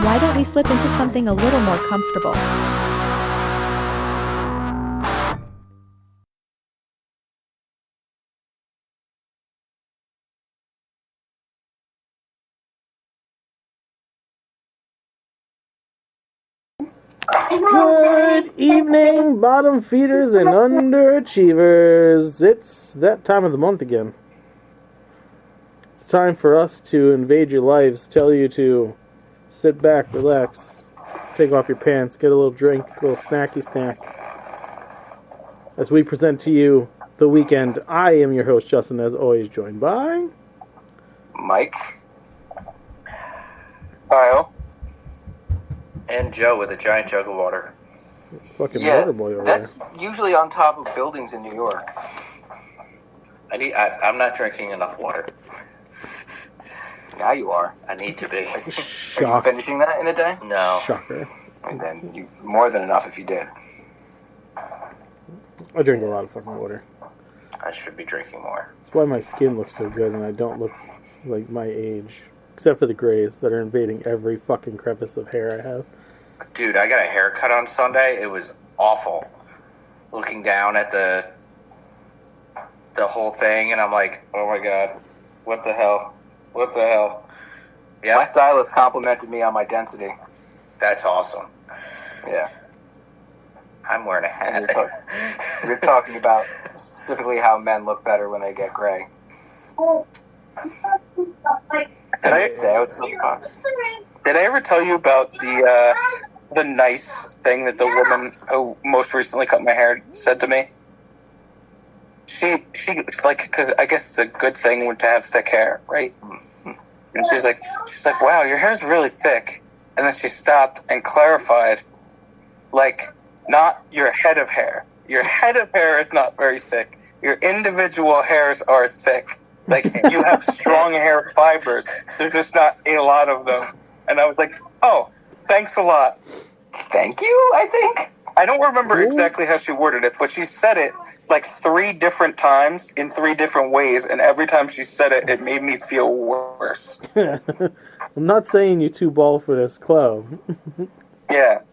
Why don't we slip into something a little more comfortable? Good evening, bottom feeders and underachievers. It's that time of the month again. It's time for us to invade your lives, tell you to sit back, relax, take off your pants, get a little drink, a little snacky snack. As we present to you The Weekend, I am your host, Justin, as always, joined by... Mike. Kyle. And Joe with a giant jug of water. Fucking water boy over there. That's usually on top of buildings in New York. I'm not drinking enough water. Now you are. I need to be. Are you Shock. finishing that in a day? No. Shocker. And then you more than enough if you did. I drink a lot of fucking water. I should be drinking more. That's why my skin looks so good and I don't look like my age. Except for the grays that are invading every fucking crevice of hair I have. Dude, I got a haircut on Sunday. It was awful. Looking down at the whole thing, and I'm like, oh my god, what the hell? What the hell? Yeah. My stylist complimented me on my density. That's awesome. Yeah. I'm wearing a hat. You're talking about specifically how men look better when they get gray. Did I ever tell you about the nice thing that the woman who most recently cut my hair said to me? She like, because I guess it's a good thing to have thick hair, right? And she's like, wow, your hair's really thick. And then she stopped and clarified, like, not your head of hair. Your head of hair is not very thick. Your individual hairs are thick. Like, you have strong hair fibers. There's just not a lot of them. And I was like, oh, thanks a lot. Thank you, I think. I don't remember exactly how she worded it, but she said it like 3 different times in 3 different ways. And every time she said it, it made me feel worse. I'm not saying you too bald for this club. Yeah.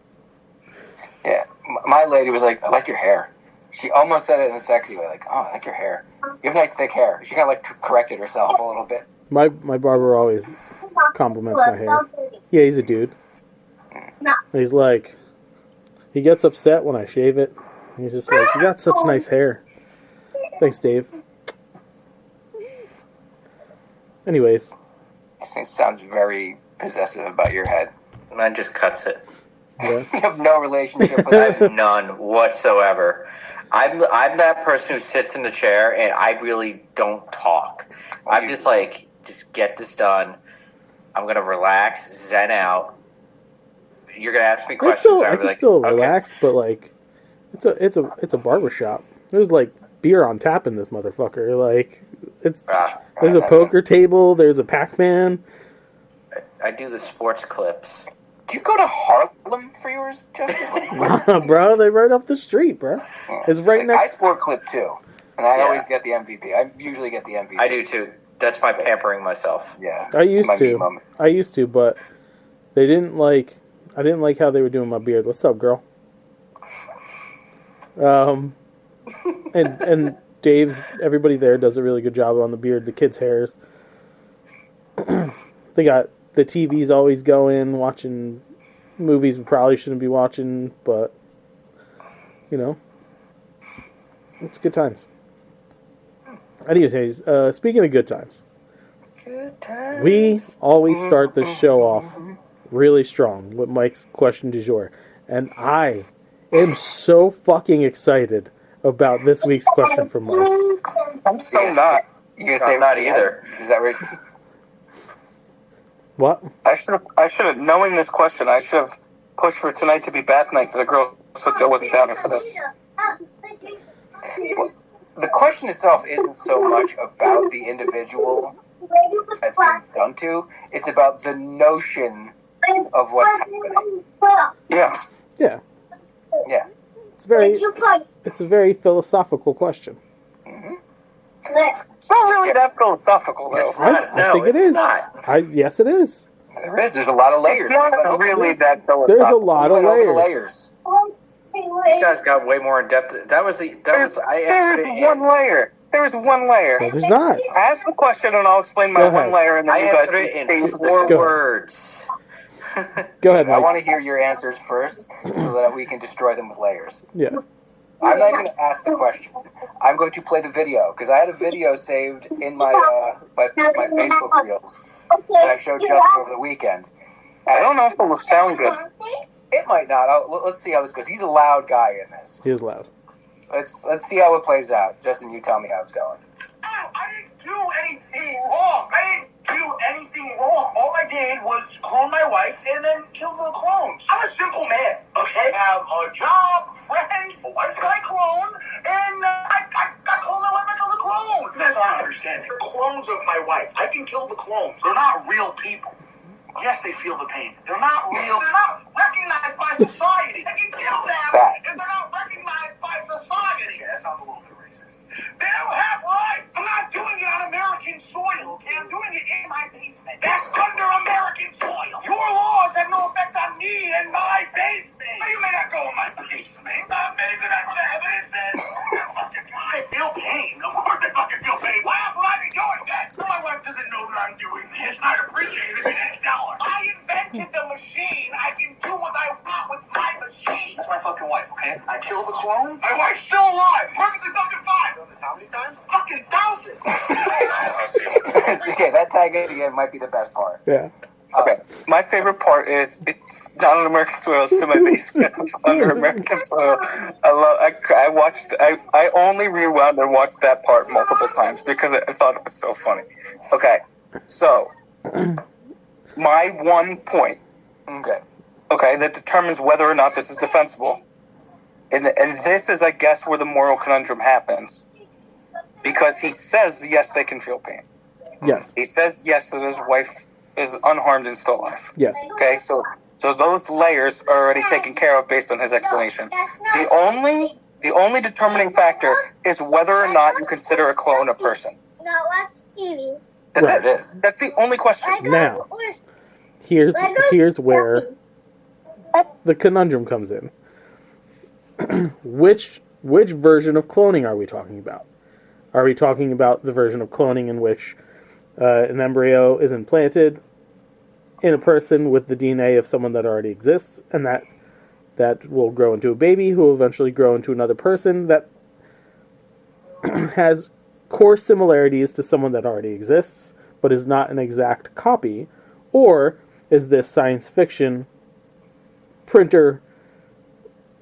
Yeah. My lady was like, I like your hair. She almost said it in a sexy way, like, oh, I like your hair. You have nice thick hair. She kind of like corrected herself a little bit. My barber always compliments my hair. Yeah, he's a dude. He's like, he gets upset when I shave it. He's just like, you got such nice hair. Thanks, Dave. Anyways. This thing sounds very possessive about your head. Man just cuts it. Yeah. You have no relationship with I have that. none whatsoever. I'm that person who sits in the chair and I really don't talk. I'm just like, just get this done. I'm gonna relax, zen out. You're gonna ask me questions. I can still relax, but like, it's a barber shop. There's like beer on tap in this motherfucker. Like, there's a poker table. There's a Pac-Man. I do the sports clips. Do you go to Harlem for yours, Justin? Bro, they're right off the street, bro. It's right next. I sport clip too, and I always get the MVP. I usually get the MVP. I do too. That's my pampering myself. Yeah, I used to, but they didn't like. I didn't like how they were doing my beard. What's up, girl? And Dave's, everybody there does a really good job on the beard, the kids' hairs. They got the TV's always going, watching movies we probably shouldn't be watching, but, you know, it's good times. Anyways, speaking of good times, we always start the show off really strong with Mike's question du jour, and I am so fucking excited about this week's question from Mike. I'm so not. You're gonna say not either. Is that right? What? I should have, knowing this question, I should have pushed for tonight to be bath night for the girls, so Joe wasn't down here for this. The question itself isn't so much about the individual that's being done to. It's about the notion of what's happening. Yeah. Yeah. Yeah. It's a very philosophical question. Mm-hmm. It's not really that philosophical, though. I think it is. Not. Yes, it is. There is. There's a lot of layers. It's not really that There's a philosophical. lot of Even over the layers. You guys got way more in depth. There's I one layer. There's one layer. No, there's not. Ask the question and I'll explain my Go ahead. one layer, and then you guys answered it can in change 4 Go ahead. words. Go ahead, I Mike. want to hear your answers first so that we can destroy them with layers. Yeah. I'm not going to ask the question. I'm going to play the video because I had a video saved in my my Facebook reels that I showed Justin over the weekend. I don't know if it will sound good. It might not. Let's see how this goes. He's a loud guy in this. He is loud. Let's see how it plays out. Justin, you tell me how it's going. I didn't do anything wrong. I didn't do anything wrong. All I did was clone my wife and then kill the clones. I'm a simple man, okay? I have a job, friends, a wife that I clone, and I clone my wife, I kill the clones. That's what I understand. The clones of my wife. I can kill the clones. They're not real people. Yes, they feel the pain. They're not real. They're not recognized by society. I can kill them if they're not recognized by society. Yeah, that sounds a little bit racist. They don't have rights. I'm not doing it on American soil, okay? I'm doing it in my basement. That's under American soil. Your laws have no effect on me and my basement. Now, you may not go in my basement. Maybe that's the evidence is. I feel pain. Of course I fucking feel pain. Why else would I be doing that? My wife doesn't know that I'm doing this. I'd appreciate it if you didn't tell her. I invented the machine. I can do what I want with my machine. That's my fucking wife, okay? I kill the clone. My wife's still alive. Perfectly fucking fine. Done this how many times? Fucking thousands. Okay, that tag again might be the best part. Yeah. Okay. My favorite part is it's not on American soil. It's in my basement. It's under American soil. I watched. I only rewound and watched that part multiple times because I thought it was so funny. Okay. So my one point. Okay. Okay, that determines whether or not this is defensible, and this is, I guess, where the moral conundrum happens, because he says yes, they can feel pain. Yes. He says yes that his wife is unharmed and still alive. Yes. Okay, so those layers are already taken care of based on his explanation. The only determining factor is whether or not you consider a clone a person. That's Right. it. That's the only question. Now, here's where the conundrum comes in. Which version of cloning are we talking about? Are we talking about the version of cloning in which an embryo is implanted in a person with the DNA of someone that already exists, and that will grow into a baby who will eventually grow into another person that has core similarities to someone that already exists, but is not an exact copy? Or is this science fiction printer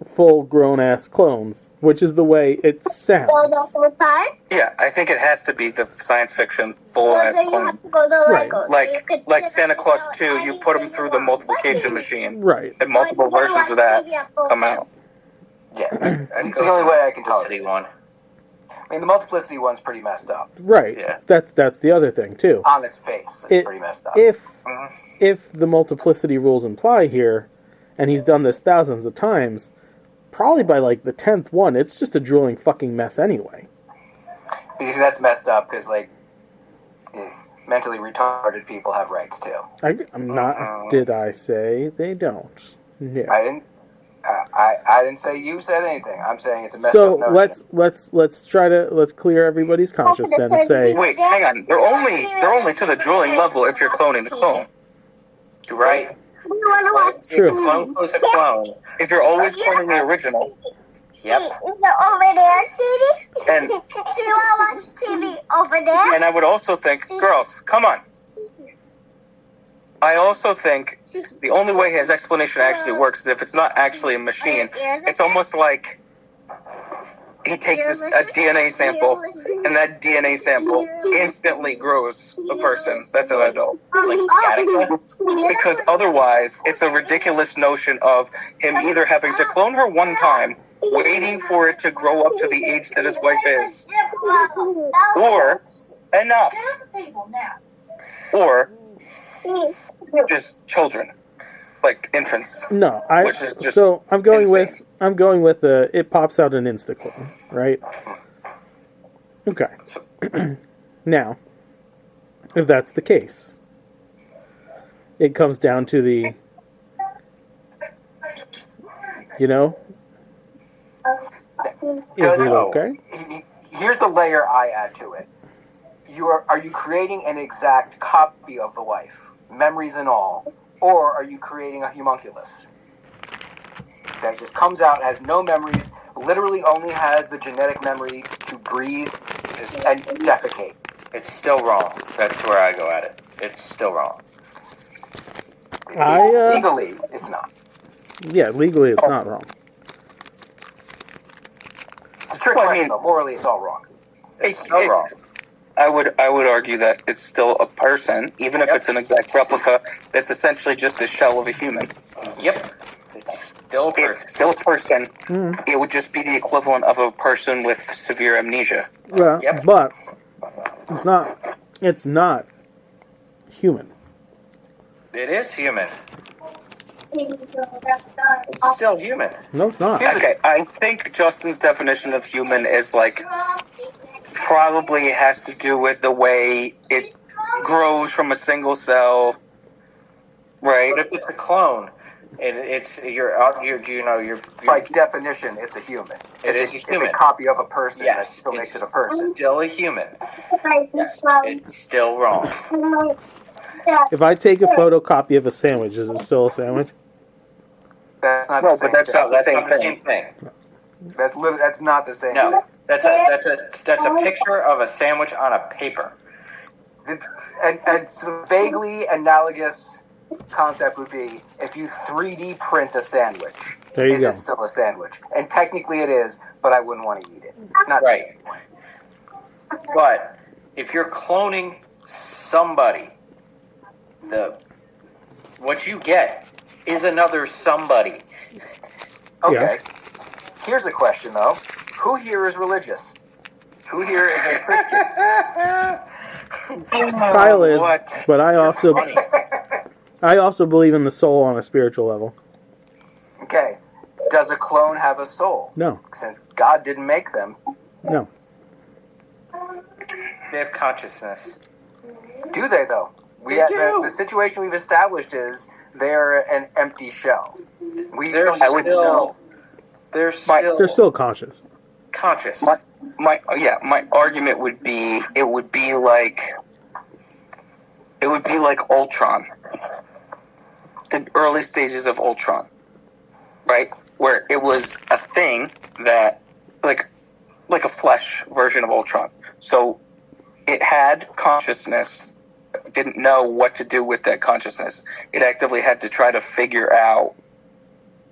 full grown-ass clones, which is the way it sounds? Yeah, I think it has to be the science fiction full-ass clone. Right. Like Santa Claus 2, you put them through the multiplication machine, Right. and multiple versions of that come out. Yeah. That's the only way I can tell City it. one. I mean, the multiplicity one's pretty messed up. Right. Yeah. That's the other thing, too. On its face, it's pretty messed up. If the multiplicity rules imply here, and he's done this thousands of times, probably by like the 10th one, it's just a drooling fucking mess anyway. Because that's messed up, because, like, mentally retarded people have rights, too. I'm not... Did I say they don't? No. I didn't say you said anything. I'm saying it's a messed So up notion. let's clear everybody's conscience then and say, Wait, hang on. They're only to the drooling level if you're cloning the clone. You're right. True. If a clone was a clone. If you're always cloning the original, Yep. Over there, Sadie. and So you want to watch TV over there? and I would also think, girls, come on. I also think the only way his explanation actually works is if it's not actually a machine. It's almost like he takes a DNA sample, and that DNA sample instantly grows a person that's an adult. Like Gattaca? Because otherwise, it's a ridiculous notion of him either having to clone her one time, waiting for it to grow up to the age that his wife is, or enough, or just children, like infants. no, Which is just so I'm going insane. with it pops out an Instaclone, right? Okay. Now, if that's the case, it comes down to the, you know, is it okay? Here's the layer I add to it. Are you creating an exact copy of the wife, memories and all, or are you creating a homunculus that just comes out, has no memories, literally only has the genetic memory to breathe and defecate? It's still wrong. That's where I go at it. It's still wrong. Legally, it's not. Yeah, legally it's not wrong. It's a trick question, though. Morally, it's all wrong. It's still wrong. I would argue that it's still a person, even if it's an exact replica. That's essentially just a shell of a human. Yep. It's still a person. It's still a person. It would just be the equivalent of a person with severe amnesia. Well, Yep. but it's not. It's not human. It is human. It's still human. No, it's not. Okay, I think Justin's definition of human is like probably has to do with the way it grows from a single cell, right? But if it's a clone, and it's By definition, it's a human. It's a human. It's a copy of a person Yes, that still makes it's it a person. still a human. Yes, it's still wrong. If I take a photocopy of a sandwich, is it still a sandwich? That's not No, the same but that's thing. not the same Not the thing. same thing. That's not the same No, thing. that's a picture of a sandwich on a paper. And so vaguely analogous concept would be if you 3D print a sandwich. There you is go. it still a sandwich? And technically it is, but I wouldn't want to eat it. Not Right. But if you're cloning somebody, what you get is another somebody. Okay. Here's a question though: who here is religious? Who here is a Christian? Kyle is, What? but I also believe in the soul on a spiritual level. Okay. Does a clone have a soul? No, Since God didn't make them, no. They have consciousness. do they though? The situation we've established is they're an empty shell. They're I would know. They're still They're still conscious. conscious. My argument would be it would be like Ultron, the early stages of Ultron, right? Where it was a thing that like a flesh version of Ultron. So it had consciousness, didn't know what to do with that consciousness. It actively had to try to figure out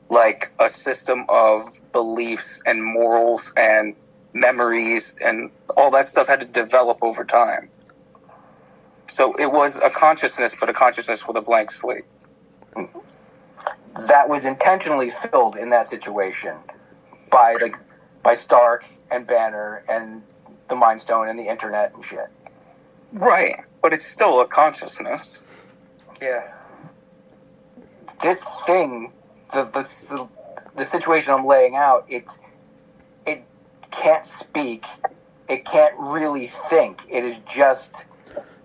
like a system of beliefs and morals and memories, and all that stuff had to develop over time. So it was a consciousness, but a consciousness with a blank slate. That was intentionally filled in that situation by Stark and Banner and the Mind Stone and the internet and shit. Right, but it's still a consciousness. Yeah. This thing, the situation I'm laying out, it can't speak. It can't really think. It is just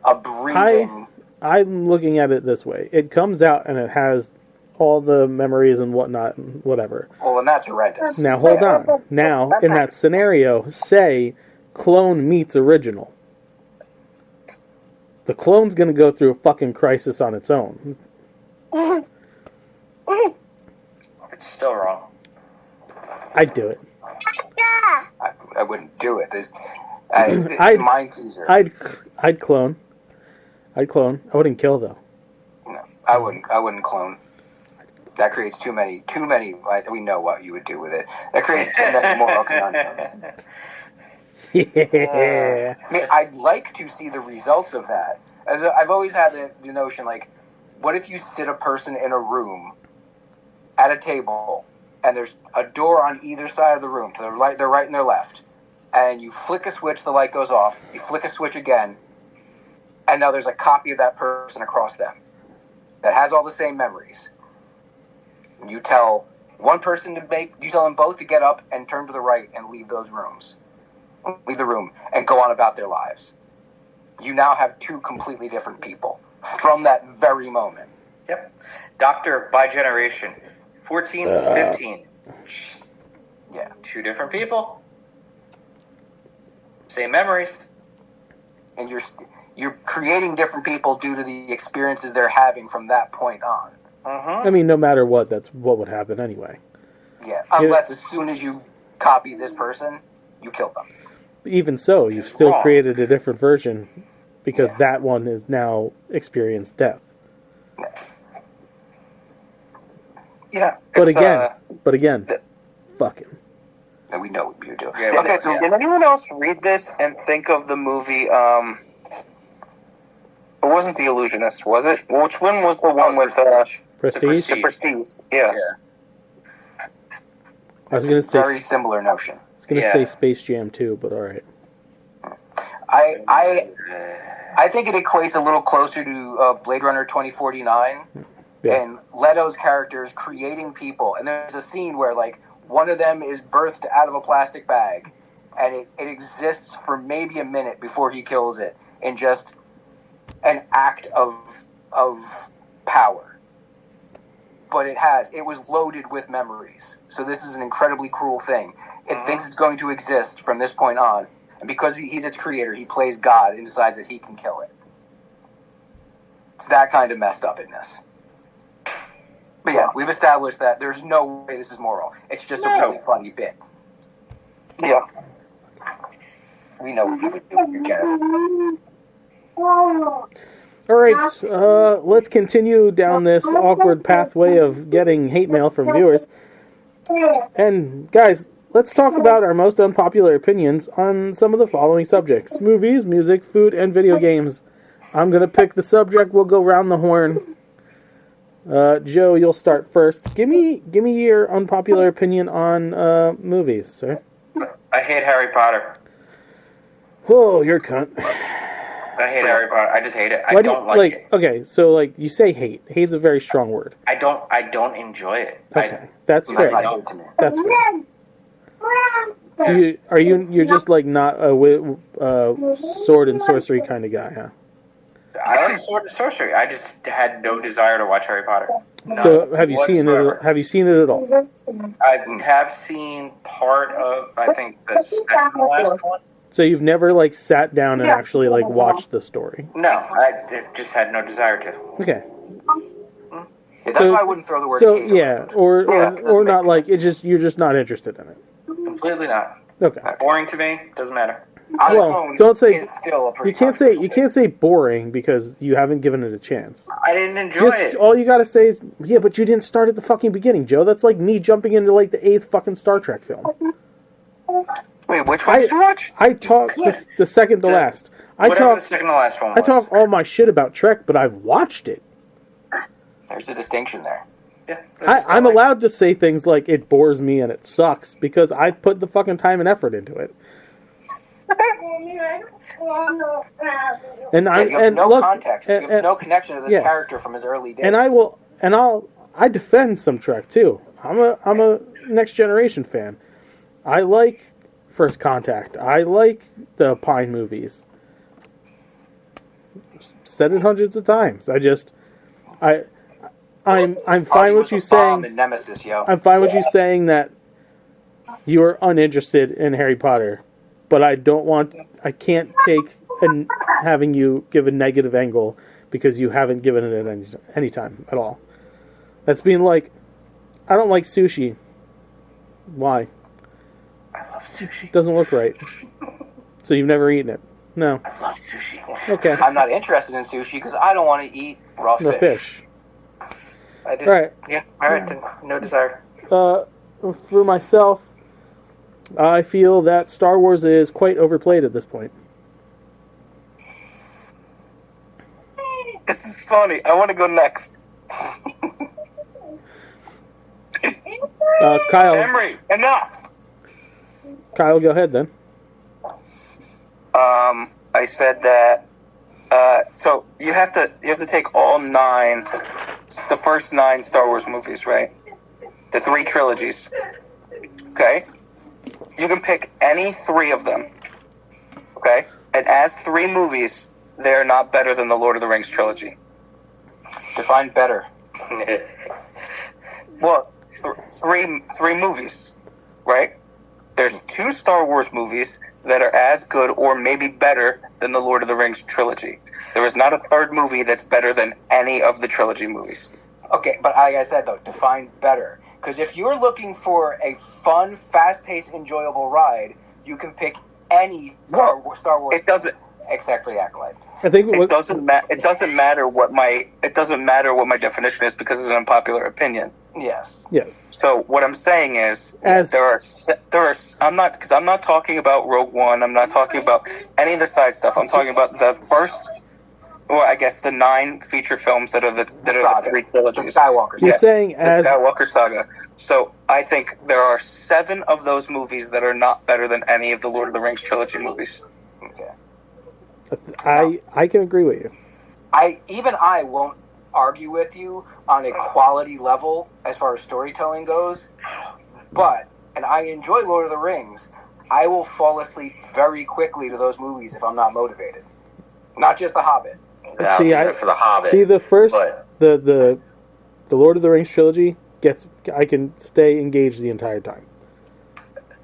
a breathing. I'm looking at it this way. It comes out and it has all the memories and whatnot and whatever. Well, and that's horrendous. Now, hold on. Now, in that scenario, say clone meets original. The clone's going to go through a fucking crisis on its own. It's still wrong. I'd do it. I wouldn't do it. It's I'd- a mind teaser. I'd clone. I'd clone. I wouldn't kill, though. No, I wouldn't clone. That creates too many. We know what you would do with it. That creates too many moral conundrums. Yeah. I mean, I'd like to see the results of that. As I've always had the notion, like, what if you sit a person in a room at a table, and there's a door on either side of the room, to their right and their left, and you flick a switch, the light goes off. You flick a switch again, and now there's a copy of that person across them that has all the same memories. You tell one person you tell them both to get up and turn to the right and leave the room and go on about their lives. You now have two completely different people from that very moment. Yep. Doctor by generation. 14, 15. Yeah. 2 different people. Same memories. And you're creating different people due to the experiences they're having from that point on. Mm-hmm. I mean, no matter what, that's what would happen anyway. Yeah, unless as soon as you copy this person, you kill them. Even so, you've still wrong. created a different version because that one is now experienced death. Yeah. But it's, again, fuck him. And we know what you're doing. Yeah, Okay, so Did anyone else read this and think of the movie? It wasn't The Illusionist, was it? Which one was the one with Prestige? The Prestige? Yeah. I was gonna say very similar notion. say Space Jam 2, but all right. I think it equates a little closer to Blade Runner 2049 Yeah. and Leto's characters creating people. And there's a scene where like one of them is birthed out of a plastic bag, and it exists for maybe a minute before he kills it in just an act of power. But it was loaded with memories. So this is an incredibly cruel thing. It thinks it's going to exist from this point on. And because he's its creator, he plays God and decides that he can kill it. It's that kind of messed upness. But yeah, we've established that there's no way this is moral. It's just a really funny bit. Yeah. We know what you would do with your Jennifer. All right, let's continue down this awkward pathway of getting hate mail from viewers. And guys, let's talk about our most unpopular opinions on some of the following subjects: movies, music, food, and video games. I'm gonna pick the subject. We'll go round the horn. Joe, you'll start first. Give me your unpopular opinion on movies, sir. I hate Harry Potter. Oh, you're a cunt. I hate Harry Potter. I just hate it. Why I don't like it. Okay, so like you say hate. Hate's a very strong word. I don't enjoy it. Okay, that's That's fair. not good to me. That's fair. You're just like not a sword and sorcery kind of guy, huh? I like sword and sorcery. I just had no desire to watch Harry Potter. So have you seen it? whatsoever. Have you seen it at all? I have seen part of, I think, the second to last one. So you've never like sat down and actually like watched the story? No, I just had no desire to. Okay. Yeah, that's So- why I wouldn't throw the word So hate yeah, around. or doesn't not make like sense. it's just you're just not interested in it. Completely not. Okay. Boring to me. Doesn't matter. On its Well, own, don't say is still a pretty you can't say boring because you haven't given it a chance. I didn't enjoy Just it. all you gotta say is yeah, but you didn't start at the fucking beginning, Joe. That's like me jumping into like the 8th fucking Star Trek film. Wait, which one did you watch? I talk the second to last. I Whatever talk the second to last one was. I talk all my shit about Trek, but I've watched it. There's a distinction there. Yeah, I'm allowed to say things like it bores me and it sucks because I put the fucking time and effort into it. And Yeah, I you have and no look, context. You and- have no connection to this yeah. character from his early days. and I defend some Trek too. I'm a Next Generation fan. I like First Contact. I like the Pine movies. Said it hundreds of times. I'm fine with you saying and Nemesis, yo. I'm fine with you saying that you are uninterested in Harry Potter, but I can't take having you give a negative angle because you haven't given it any time at all. That's being like, I don't like sushi. Why? I love sushi. Doesn't look right. So you've never eaten it? No. I love sushi. Okay. I'm not interested in sushi because I don't want to eat raw The fish. I just, Right. Yeah, alright, then. No desire. For myself, I feel that Star Wars is quite overplayed at this point. This is funny. I want to go next. Kyle, Emery, enough. Kyle, go ahead then. I said that. So you have to take all 9, the first 9 Star Wars movies, right? The 3 trilogies. Okay. You can pick any 3 of them. Okay. And as 3 movies, they're not better than the Lord of the Rings trilogy. Define better. Well, three movies, right? There's 2 Star Wars movies that are as good or maybe better than the Lord of the Rings trilogy. There is not a third movie that's better than any of the trilogy movies. Okay, but like I said, though, define better. Because if you're looking for a fun, fast-paced, enjoyable ride, you can pick any Star Wars. It doesn't. Except for the Acolyte. I think It doesn't matter what my definition is because it's an unpopular opinion. Yes. yes. So what I'm saying is there are I'm not talking about Rogue One. I'm not talking about any of the side stuff. I'm talking about the first, or I guess the 9 feature films that are the 3 trilogies. The Skywalker. You're saying the as Skywalker saga. So I think there are 7 of those movies that are not better than any of the Lord of the Rings trilogy movies. Okay. I can agree with you. I won't argue with you on a quality level as far as storytelling goes, but, and I enjoy Lord of the Rings, I will fall asleep very quickly to those movies if I'm not motivated. Not just The Hobbit. That'll be there for the Hobbit. See, the first, but the Lord of the Rings trilogy I can stay engaged the entire time.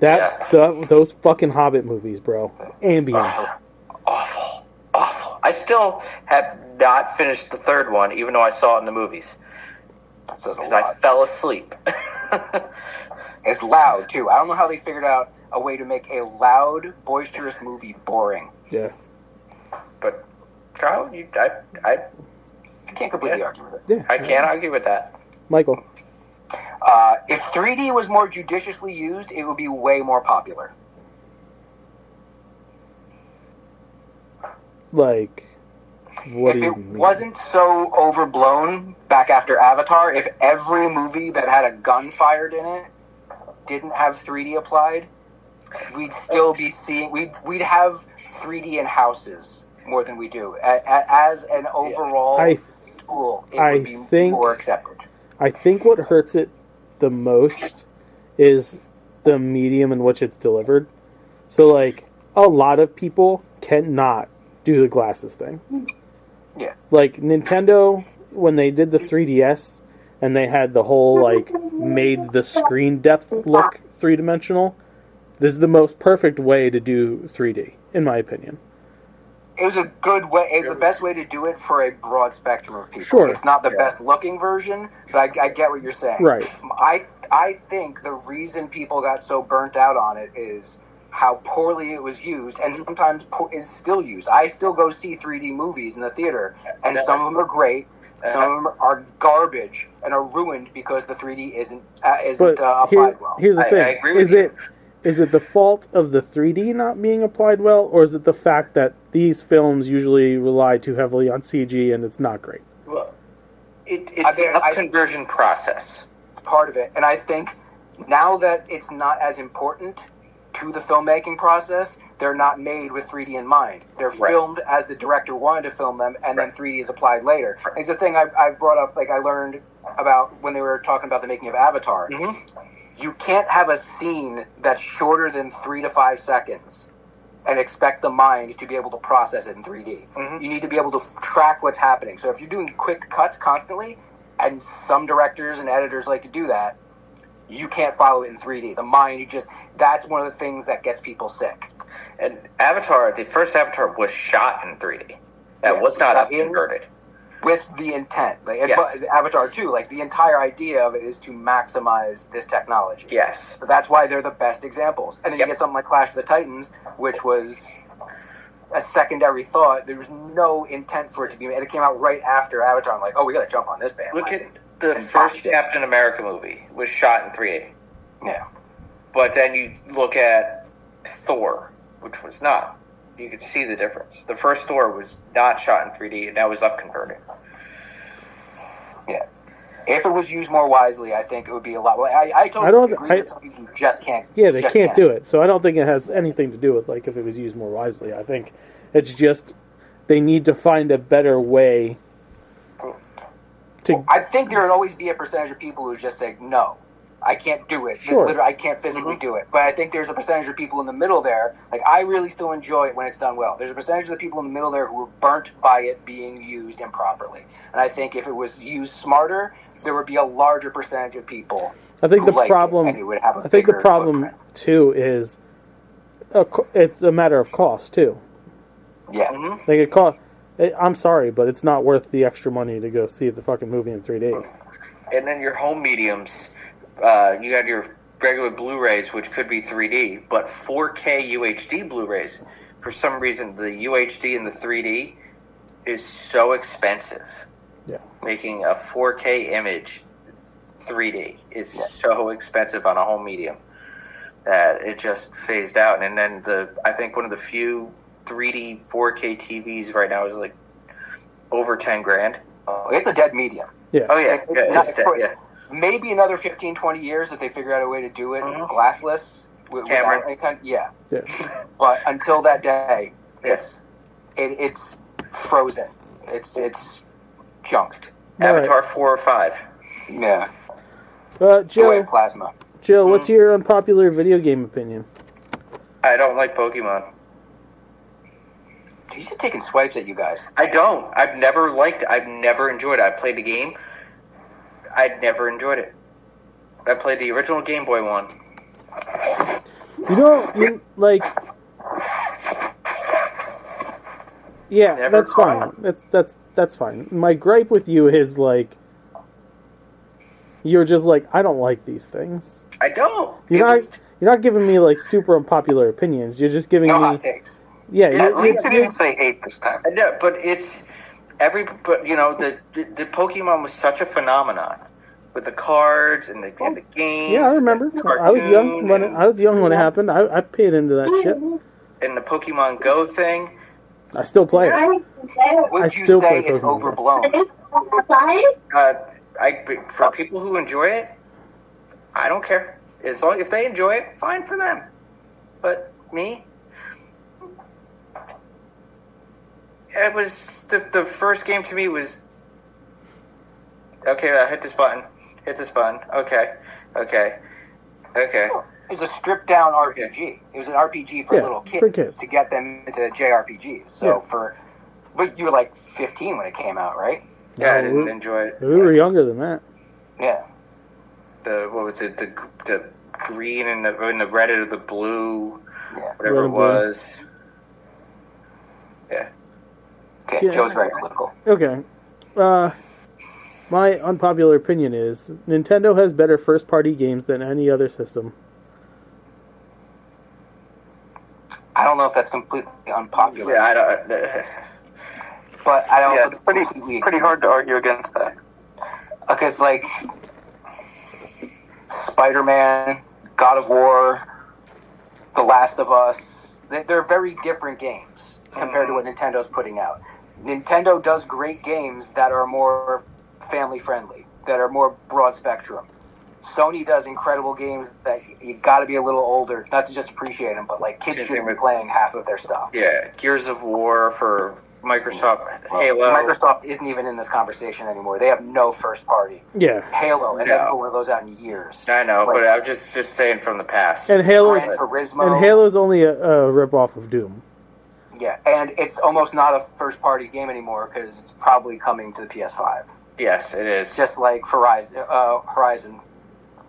Those fucking Hobbit movies, bro. Ambient. awful. I still have not finished the third one, even though I saw it in the movies. That says a Because I lot. fell asleep. It's loud, too. I don't know how they figured out a way to make a loud, boisterous movie boring. Yeah. But, Kyle, I can't completely argue with it. Yeah. I can't argue with that. Michael. If 3D was more judiciously used, it would be way more popular. Like, what if do you it mean? wasn't so overblown back after Avatar, if every movie that had a gun fired in it didn't have 3D applied, we'd still be seeing, we'd have 3D in houses more than we do. As an overall tool, it would be more accepted. I think what hurts it the most is the medium in which it's delivered. So, like, a lot of people cannot do the glasses thing. Yeah. Like, Nintendo, when they did the 3DS, and they had the whole, like, made the screen depth look three-dimensional, this is the most perfect way to do 3D, in my opinion. It was a good way. It was the best way to do it for a broad spectrum of people. Sure. It's not the best looking version, but I get what you're saying. Right. I think the reason people got so burnt out on it is how poorly it was used, and sometimes is still used. I still go see 3D movies in the theater, and some of them are great. Some of them are garbage and are ruined because the 3D isn't applied well. Here's the thing: I agree with you. Is it the fault of the 3D not being applied well, or is it the fact that these films usually rely too heavily on CG and it's not great? Well, it's the up-conversion process. Part of it, and I think now that it's not as important to the filmmaking process, they're not made with 3D in mind. They're filmed as the director wanted to film them, and then 3D is applied later. It's a thing I brought up, like I learned about when they were talking about the making of Avatar. Mm-hmm. You can't have a scene that's shorter than 3 to 5 seconds and expect the mind to be able to process it in 3D. Mm-hmm. You need to be able to track what's happening. So if you're doing quick cuts constantly, and some directors and editors like to do that, you can't follow it in 3D. The mind, that's one of the things that gets people sick. And Avatar, the first Avatar was shot in 3D. That was not up-converted. With the intent. Yes. But Avatar 2, the entire idea of it is to maximize this technology. Yes. So that's why they're the best examples. And then you get something like Clash of the Titans, which was a secondary thought. There was no intent for it to be made. It came out right after Avatar. I'm like, oh, we got to jump on this band. Look at the first Captain America movie was shot in 3D. Yeah. But then you look at Thor, which was not. You could see the difference. The first Thor was not shot in 3D, and that was up-converted. Yeah. If it was used more wisely, I think it would be a lot. Well, I totally agree that some people just can't. Yeah, they can't do it. So I don't think it has anything to do with if it was used more wisely. I think it's just they need to find a better way to. I think there would always be a percentage of people who just say no. I can't do it. Sure. I can't physically do it. But I think there's a percentage of people in the middle there. Like, I really still enjoy it when it's done well. There's a percentage of the people in the middle there who were burnt by it being used improperly. And I think if it was used smarter, there would be a larger percentage of people. I think the who liked problem. it, and it would have a I think the bigger problem footprint. too is it's a matter of cost too. Yeah. Like it cost. I'm sorry, but it's not worth the extra money to go see the fucking movie in 3D. And then your home mediums, you got your regular Blu-rays, which could be 3D, but 4K UHD Blu-rays. For some reason, the UHD and the 3D is so expensive. Yeah. Making a 4K image 3D is so expensive on a home medium that it just phased out. And then I think one of the few 3D 4K TVs right now is like over 10 grand. Oh, it's a dead medium. Yeah. Oh yeah, It's yeah, not- it's dead, yeah. Maybe another 15, 20 years if they figure out a way to do it glassless. Cameron. Without any kind, yeah. Yeah. But until that day, it's frozen. It's junked. Avatar 4 or 5. Yeah. The way Joe, of plasma. Joe, what's your unpopular video game opinion? I don't like Pokemon. He's just taking swipes at you guys. I don't. I've never liked it. I've never enjoyed it. I played the game. I'd never enjoyed it. I played the original Game Boy one. Like, yeah, Never that's caught fine. That's fine. My gripe with you is like, you're just like, I don't like these things. I don't. You're not giving me like super unpopular opinions. You're just giving No me hot takes. yeah. At least I didn't say 8 this time. No, but it's but the Pokemon was such a phenomenon with the cards and the games. Yeah, I remember. and the I was young cartoon when it happened. I paid into that shit. and the Pokemon Go thing. I still play it. Would I you still say play it's Pokemon Go. overblown? For people who enjoy it, I don't care. As long if they enjoy it, fine for them. But me, it was the first game to me was okay. Hit this button. Okay. It was a stripped down RPG. It was an RPG for little for kids, kids. to get them into JRPGs. So Yeah. but you were like 15 when it came out, right? Yeah, I No, didn't we- enjoy it. We were younger than that. Yeah. What was it? The green and the red or the blue, Yeah. whatever Red it and blue. was. Yeah. Okay, Yeah. Joe's very political. Okay. My unpopular opinion is Nintendo has better first-party games than any other system. I don't know if that's completely unpopular, Yeah, I don't. but I don't. Yeah, it's pretty hard to argue against that. Because like Spider-Man, God of War, The Last of Us, they're very different games compared to what Nintendo's putting out. Nintendo does great games that are more family-friendly, that are more broad spectrum. Sony does incredible games that you got to be a little older, not to just appreciate them, but like kids Same should thing be with- playing half of their stuff. Yeah, Gears of War for Microsoft, Well, Halo. Microsoft isn't even in this conversation anymore. They have no first party. Yeah. Halo, and No. they haven't put one of those out in years. I know, Like- but I'm just saying from the past. And Halo's Gran Turismo. only a rip-off of Doom. Yeah, and it's almost not a first-party game anymore because it's probably coming to the PS5. Yes, it is. Just like Horizon,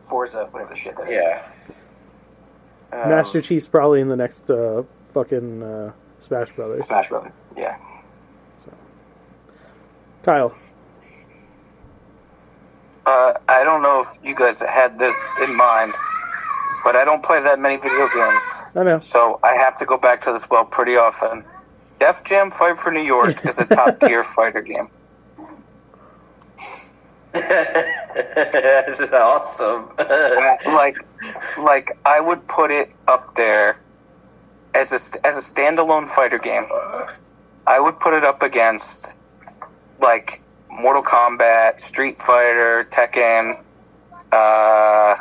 Forza, whatever the shit that is. yeah. Master Chief's probably in the next fucking Smash Brothers. Smash Brothers. Yeah. Kyle. I don't know if you guys had this in mind, but I don't play that many video games, I know. so I have to go back to this well pretty often. Def Jam Fight for New York is a top tier fighter game. That's awesome. like I would put it up there as a standalone fighter game. I would put it up against like Mortal Kombat, Street Fighter, Tekken. I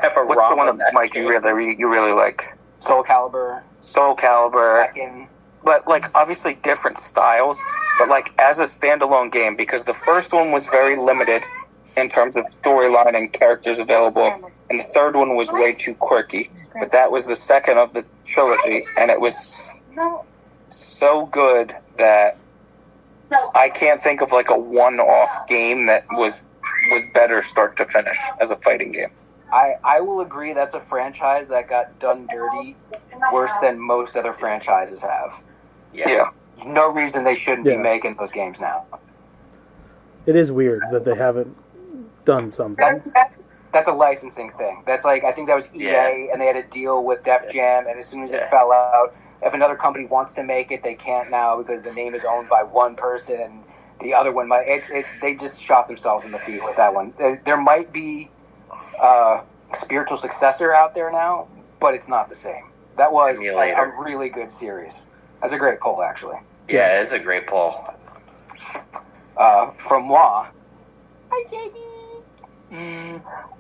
have a What's the one ROM that Mike you really like? Soul Calibur, Soul Calibur. Tekken. But like obviously different styles, but like as a standalone game, because the first one was very limited in terms of storyline and characters available, and the third one was way too quirky. But that was the second of the trilogy, and it was so good that I can't think of like a one-off game that was better start to finish as a fighting game. I will agree that's a franchise that got done dirty worse than most other franchises have. Yeah. No reason they shouldn't be making those games now. It is weird that they haven't done something. That's a licensing thing. That's like, I think that was EA, and they had a deal with Def Jam, and as soon as it fell out, if another company wants to make it, they can't now because the name is owned by one person, and the other one might. They just shot themselves in the feet with that one. There might be a spiritual successor out there now, but it's not the same. That was a really good series. That's a great poll, actually. Yeah, it's a great poll. From moi,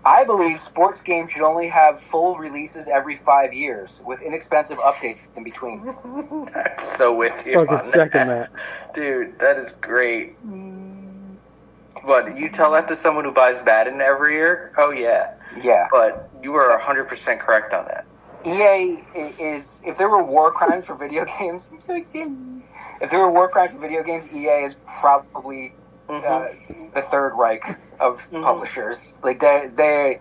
I believe sports games should only have full releases every 5 years with inexpensive updates in between. I'm so with you. Fucking second that. Dude, that is great. What, you tell that to someone who buys Madden every year? Oh, yeah. Yeah. But you are 100% correct on that. EA is, if there were war crimes for video games, I'm so silly. If there were war crimes for video games, EA is probably the Third Reich of publishers. Like the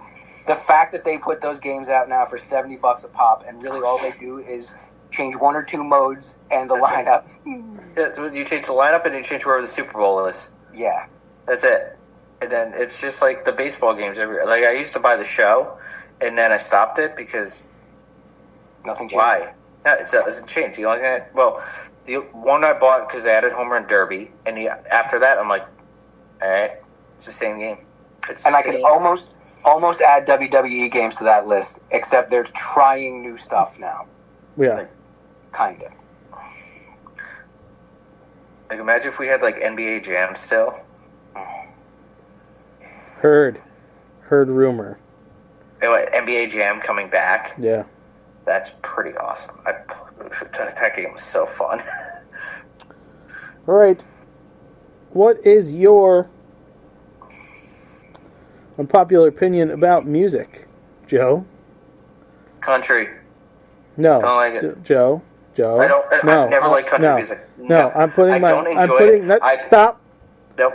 fact that they put those games out now for $70 a pop, and really all they do is change one or two modes and the lineup. Yeah, you change the lineup and you change wherever the Super Bowl is. Yeah, that's it. And then it's just like the baseball games every. Like I used to buy the show, and then I stopped it because nothing changed. Why? No, it doesn't change. The only thing, the one I bought because they added Home Run Derby, and after that, I'm like, all right, it's the same game. And I can almost add WWE games to that list, except they're trying new stuff now. Yeah. Like, kind of. Like, imagine if we had, like, NBA Jam still. Heard rumor. Anyway, NBA Jam coming back. Yeah. That's pretty awesome. That game was so fun. All right. What is your unpopular opinion about music, Joe? Country. No. Don't like it. Joe. I never liked country music. No, I'm putting I don't enjoy it. Stop. Nope.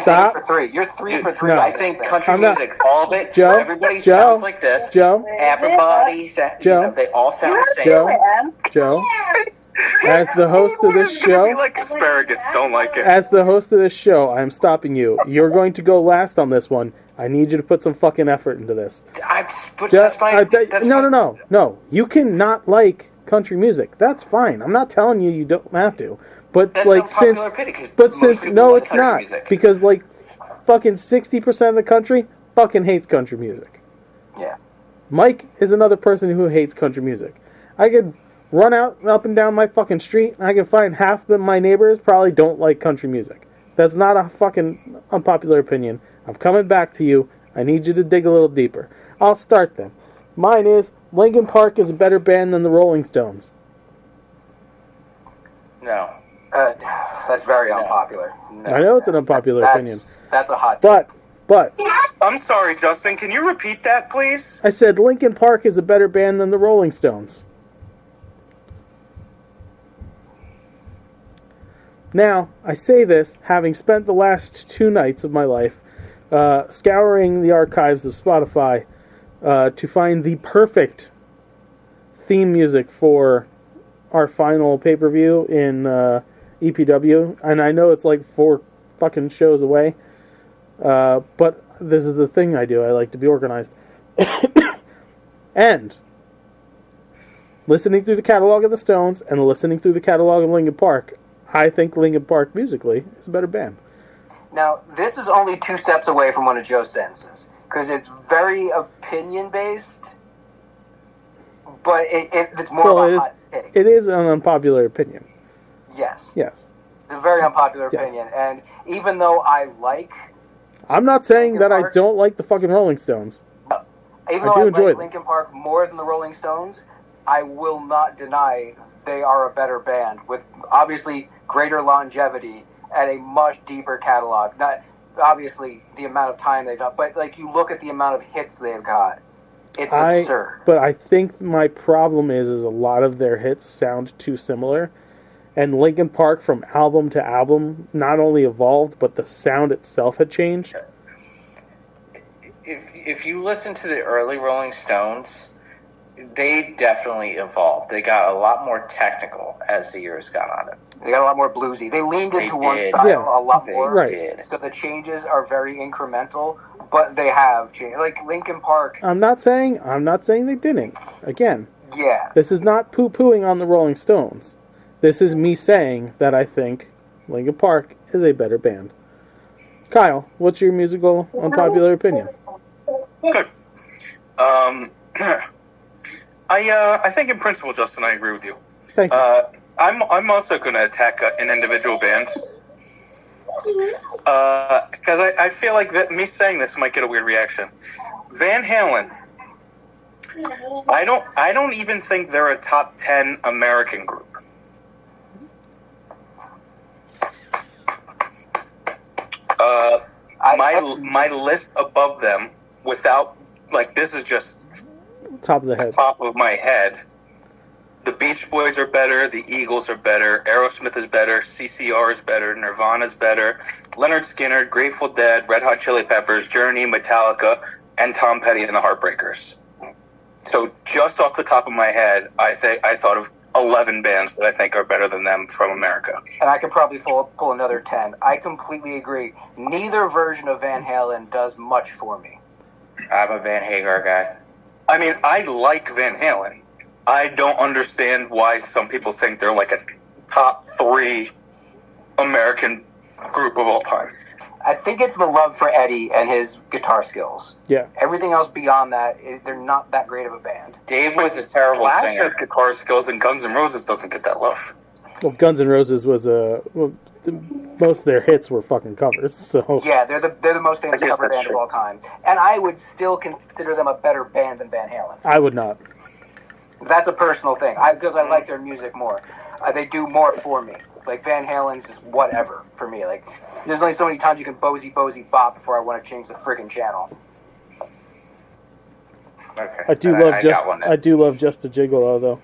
Stop. 3 for 3. You're 3 for 3. No. I think country music, all of it. Joe, everybody sounds like this. Joe. Everybody, they all sound the same. Joe. As the host of this show, You like asparagus, don't like it. as the host of this show, I'm stopping you. You're going to go last on this one. I need you to put some fucking effort into this. No. You cannot like country music. That's fine. I'm not telling you don't have to. But That's like since no, it's not because like fucking 60% of the country fucking hates country music. Yeah. Mike is another person who hates country music. I could run up and down my fucking street and I can find half of my neighbors probably don't like country music. That's not a fucking unpopular opinion. I'm coming back to you. I need you to dig a little deeper. I'll start then. Mine is Linkin Park is a better band than the Rolling Stones. No. That's very unpopular. No. I know it's an unpopular opinion. That's a hot take. But I'm sorry, Justin. Can you repeat that, please? I said Linkin Park is a better band than the Rolling Stones. Now, I say this having spent the last 2 nights of my life scouring the archives of Spotify to find the perfect theme music for our final pay-per-view in EPW. And I know it's like 4 fucking shows away. But this is the thing I do. I like to be organized. And listening through the catalog of the Stones and listening through the catalog of Linkin Park, I think Linkin Park musically is a better band. Now, this is only 2 steps away from one of Joe's sentences, because it's very opinion-based, but it's more of a hot take. It is an unpopular opinion. Yes. Yes. It's a very unpopular opinion, and even though I like... I'm not saying Linkin that Park, I don't like the fucking Rolling Stones. Even though I like Linkin Park more than the Rolling Stones, I will not deny they are a better band with obviously greater longevity and a much deeper catalog. obviously the amount of time they've done, but like you look at the amount of hits they've got, it's absurd. But I think my problem is a lot of their hits sound too similar. And Linkin Park, from album to album, not only evolved, but the sound itself had changed. If you listen to the early Rolling Stones, they definitely evolved. They got a lot more technical as the years got on it. They got a lot more bluesy. They leaned into one did. style Yeah. a lot They more. Right. So the changes are very incremental, but they have changed. Like Linkin Park, I'm not saying they didn't. Again, yeah. this is not poo-pooing on the Rolling Stones. This is me saying that I think Linkin Park is a better band. Kyle, what's your musical unpopular opinion? Good. I think in principle, Justin, I agree with you. Thank you. I'm also going to attack an individual band because I feel like that me saying this might get a weird reaction. Van Halen. I don't even think they're a top 10 American group. My list above them, without like this is just Top of the head. top of my head. The Beach Boys are better. The Eagles are better. Aerosmith is better. CCR is better. Nirvana's better. Leonard Skinner, Grateful Dead, Red Hot Chili Peppers, Journey, Metallica, and Tom Petty and the Heartbreakers. So just off the top of my head, I thought of 11 bands that I think are better than them from America. And I could probably pull another 10. I completely agree. Neither version of Van Halen does much for me. I'm a Van Hagar guy. I mean, I like Van Halen. I don't understand why some people think they're like a top 3 American group of all time. I think it's the love for Eddie and his guitar skills. Yeah. Everything else beyond that, they're not that great of a band. Dave was a terrible Slash singer. has guitar skills, and Guns N' Roses doesn't get that love. Well, Guns N' Roses was most of their hits were fucking covers. So Yeah, they're the most famous I guess cover that's band true. of all time. And I would still consider them a better band than Van Halen. I would not. That's a personal thing. Because I like their music more. They do more for me. Like Van Halen's just whatever for me. Like there's only so many times you can Bozy bop before I want to change the friggin' channel. Okay. I do love Just a Gigolo though.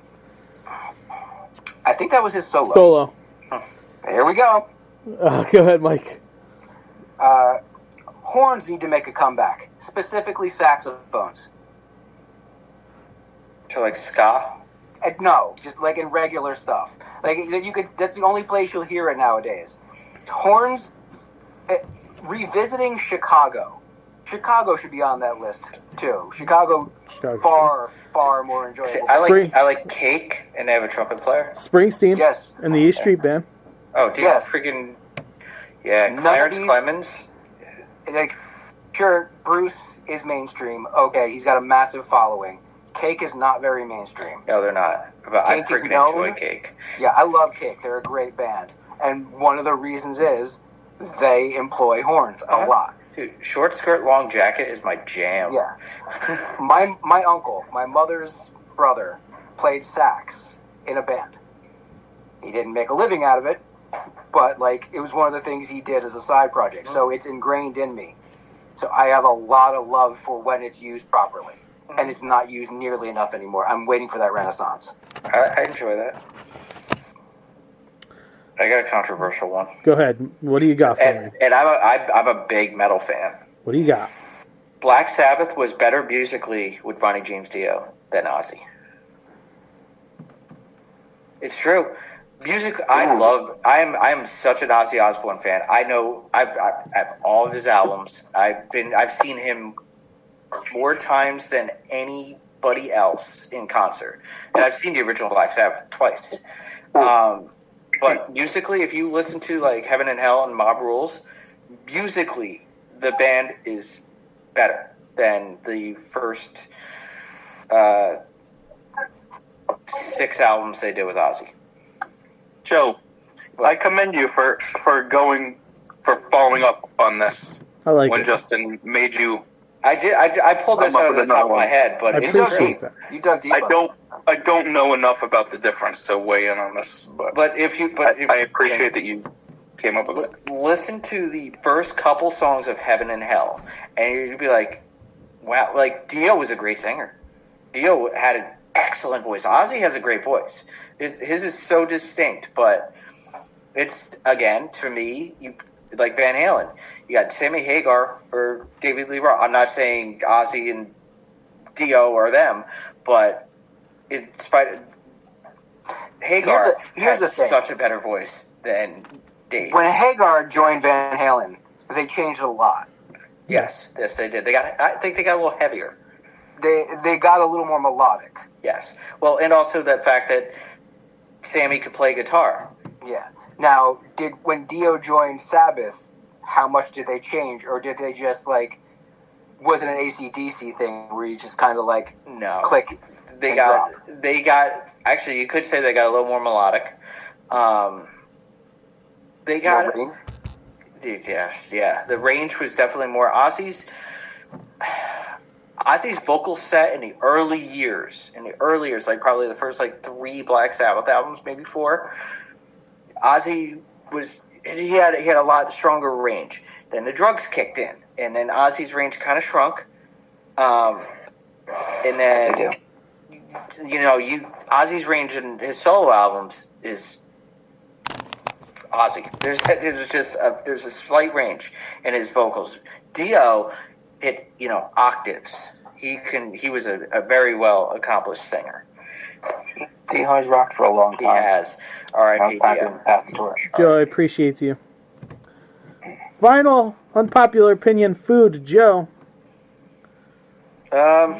I think that was his solo. Solo. Here we go. Go ahead, Mike. Horns need to make a comeback, specifically saxophones. To like ska? No, just like in regular stuff. Like you could. That's the only place you'll hear it nowadays. Horns revisiting Chicago. Chicago should be on that list too. Chicago far more enjoyable. I like Cake, and they have a trumpet player. Springsteen. Yes. And the E Street Band. Oh, dude, Yes. freaking yeah, None of Clarence these- Clemens. Like, sure, Bruce is mainstream. Okay, he's got a massive following. Cake is not very mainstream. No, they're not. But I Cake is freaking known. enjoy Cake. Yeah, I love Cake. They're a great band. And one of the reasons is they employ horns a Uh-huh. lot. Dude, Short Skirt Long Jacket is my jam. Yeah. My uncle, my mother's brother, played sax in a band. He didn't make a living out of it, but like it was one of the things he did as a side project. So it's ingrained in me. So I have a lot of love for when it's used properly. And it's not used nearly enough anymore. I'm waiting for that renaissance. I enjoy that. I got a controversial one. Go ahead. What do you got for me? And I'm a big metal fan. What do you got? Black Sabbath was better musically with Ronnie James Dio than Ozzy. It's true. Music, I am such an Ozzy Osbourne fan. I know I have all of his albums. I've seen him more times than anybody else in concert, and I've seen the original Black Sabbath twice. But musically, if you listen to like Heaven and Hell and Mob Rules, musically the band is better than the first 6 albums they did with Ozzy. Joe, I commend you for following up on this I like when it. Justin made you. I did. I pulled this I'm out up of the with top another of my one. head, but I it's appreciate true. that. You dug deep. I don't know enough about the difference to weigh in on this, but But if you, I appreciate that you came up with it. Listen to the first couple songs of Heaven and Hell, and you'd be like, wow, like Dio was a great singer. Dio had an excellent voice. Ozzy has a great voice. His is so distinct, but it's, again, to me, you like Van Halen. You got Sammy Hagar or David Lee Roth. I'm not saying Ozzy and Dio are them, but in spite of Hagar here's the has thing. such a better voice than Dave. When Hagar joined Van Halen, they changed a lot. Yes, they did. I think they got a little heavier. They got a little more melodic. Yes. Well, and also the fact that Sammy could play guitar. Yeah. Now, when Dio joined Sabbath, how much did they change, or did they just was it an AC/DC thing where you just kind of No. click? They and got drop? actually, you could say they got a little more melodic. They got More range? Dude, yes, yeah. The range was definitely more Ozzy's vocal set in the early years, like probably the first 3 Black Sabbath albums, maybe 4. Ozzy he had a lot stronger range. Then the drugs kicked in, and then Ozzy's range kind of shrunk. And then Ozzy's range in his solo albums is Ozzy. There's a slight range in his vocals. Dio hit octaves. He was a very well accomplished singer. Dio has rocked for a long He time. has. Now R.I.P. it's time Dio. to pass the torch. Joe, I appreciate you. Final unpopular opinion food, Joe. Do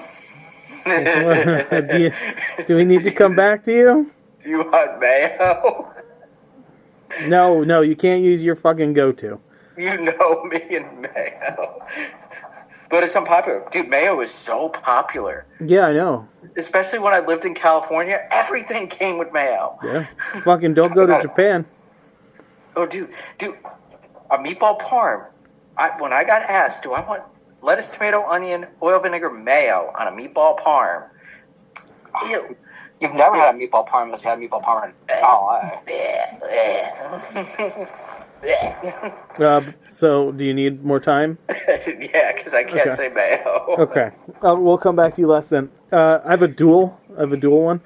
we need to come back to you? You want mayo? No, you can't use your fucking go-to. You know me and mayo. But it's unpopular. Dude, mayo is so popular. Yeah, I know. Especially when I lived in California, everything came with mayo. Yeah. Fucking don't go to Japan. Oh, dude, a meatball parm. When I got asked, do I want lettuce, tomato, onion, oil, vinegar, mayo on a meatball parm? Ew. You've never had a meatball parm unless you had a meatball parm So, do you need more time? Yeah, because I can't Okay. say mayo. Okay. We'll come back to you less then. I have a dual one.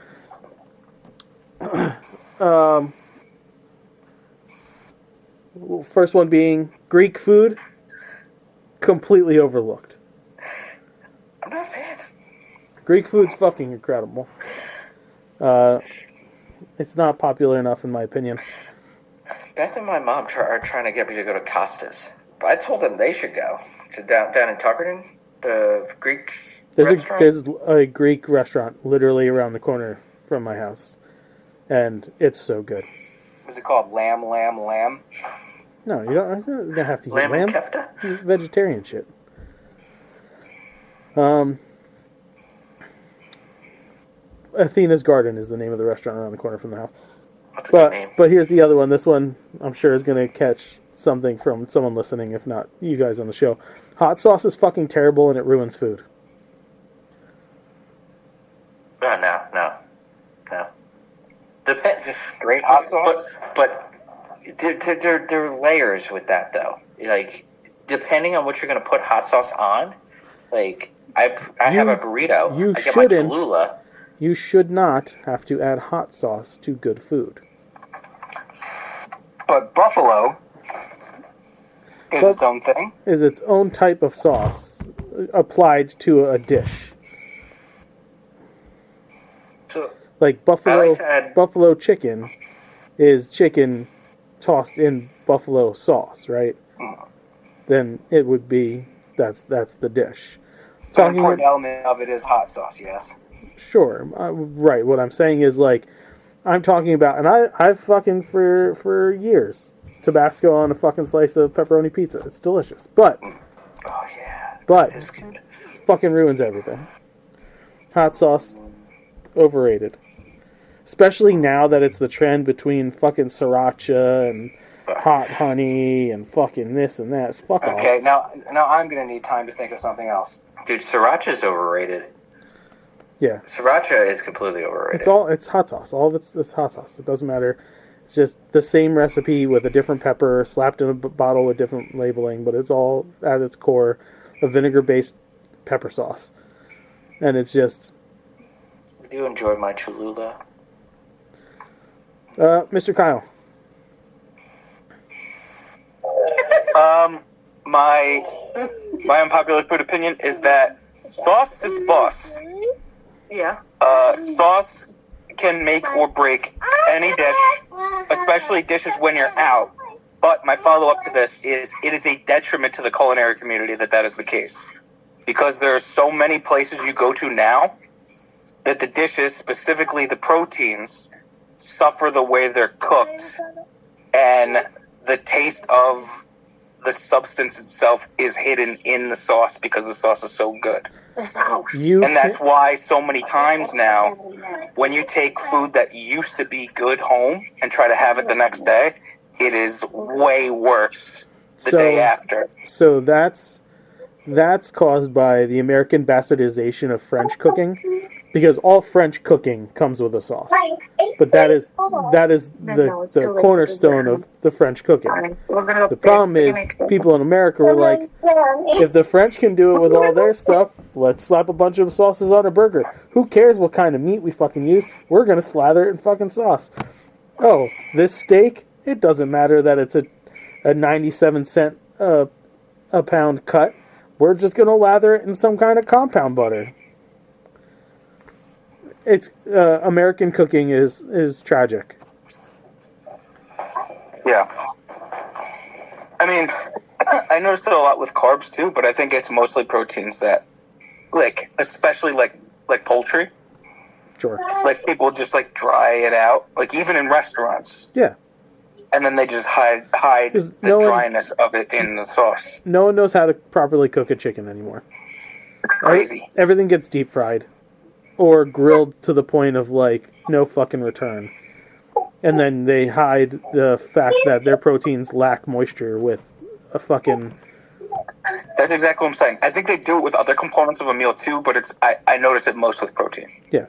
First one being Greek food, completely overlooked. I'm not a fan. Greek food's fucking incredible. It's not popular enough, in my opinion. Beth and my mom are trying to get me to go to Costa's. But I told them they should go to down in Tuckerton, the Greek restaurant. There's a Greek restaurant literally around the corner from my house, and it's so good. Is it called Lamb? No, you don't have to eat Lamb lamb. and kefta? Vegetarian shit. Athena's Garden is the name of the restaurant around the corner from the house. That's a good name. But here's the other one. This one, I'm sure, is going to catch something from someone listening, if not you guys on the show. Hot sauce is fucking terrible, and it ruins food. No. Just straight hot sauce? But there are layers with that, though. Like, depending on what you're going to put hot sauce on, like, I have a burrito. You I get shouldn't. my Cholula. You should not have to add hot sauce to good food. But buffalo is its own thing. Is its own type of sauce applied to a dish. So, Like I like to add- buffalo chicken is chicken tossed in buffalo sauce, right? Then it would be that's the dish. An important element of it is hot sauce, yes. Sure, right. What I'm saying is I'm talking about, and I've fucking for years Tabasco on a fucking slice of pepperoni pizza. It's delicious, but oh, yeah. but It's good. fucking ruins everything. Hot sauce, overrated. Especially now that it's the trend between fucking sriracha and hot honey and fucking this and that. Fuck off. Okay, now I'm gonna need time to think of something else. Dude, sriracha is overrated. Yeah. Sriracha is completely overrated. It's hot sauce. All of it's hot sauce. It doesn't matter. It's just the same recipe with a different pepper slapped in a bottle with different labeling, but it's all at its core a vinegar-based pepper sauce. And it's just... I do enjoy my Cholula. Mr. Kyle. My unpopular food opinion is that sauce is the boss. Yeah. Sauce can make or break any dish, especially dishes when you're out. But my follow-up to this is it is a detriment to the culinary community that is the case. Because there are so many places you go to now that the dishes, specifically the proteins, suffer the way they're cooked. And the taste of the substance itself is hidden in the sauce because the sauce is so good. And that's why so many times now, when you take food that used to be good home and try to have it the next day, it is way worse the day after. So that's caused by the American bastardization of French cooking, because all French cooking comes with a sauce. But that is the cornerstone of the French cooking. The problem is people in America were like, if the French can do it with all their stuff, let's slap a bunch of sauces on a burger. Who cares what kind of meat we fucking use? We're gonna slather it in fucking sauce. Oh, this steak? It doesn't matter that it's a 97-cent a pound cut. We're just gonna lather it in some kind of compound butter. It's American cooking is tragic. Yeah. I mean, I noticed it a lot with carbs too, but I think it's mostly proteins that, like, especially like poultry. Sure. Like people just like dry it out, like even in restaurants. Yeah. And then they just hide the dryness of it in the sauce. No one knows how to properly cook a chicken anymore. It's crazy. Everything gets deep fried. Or grilled to the point of, like, no fucking return. And then they hide the fact that their proteins lack moisture with a fucking... That's exactly what I'm saying. I think they do it with other components of a meal too, but I notice it most with protein. Yeah.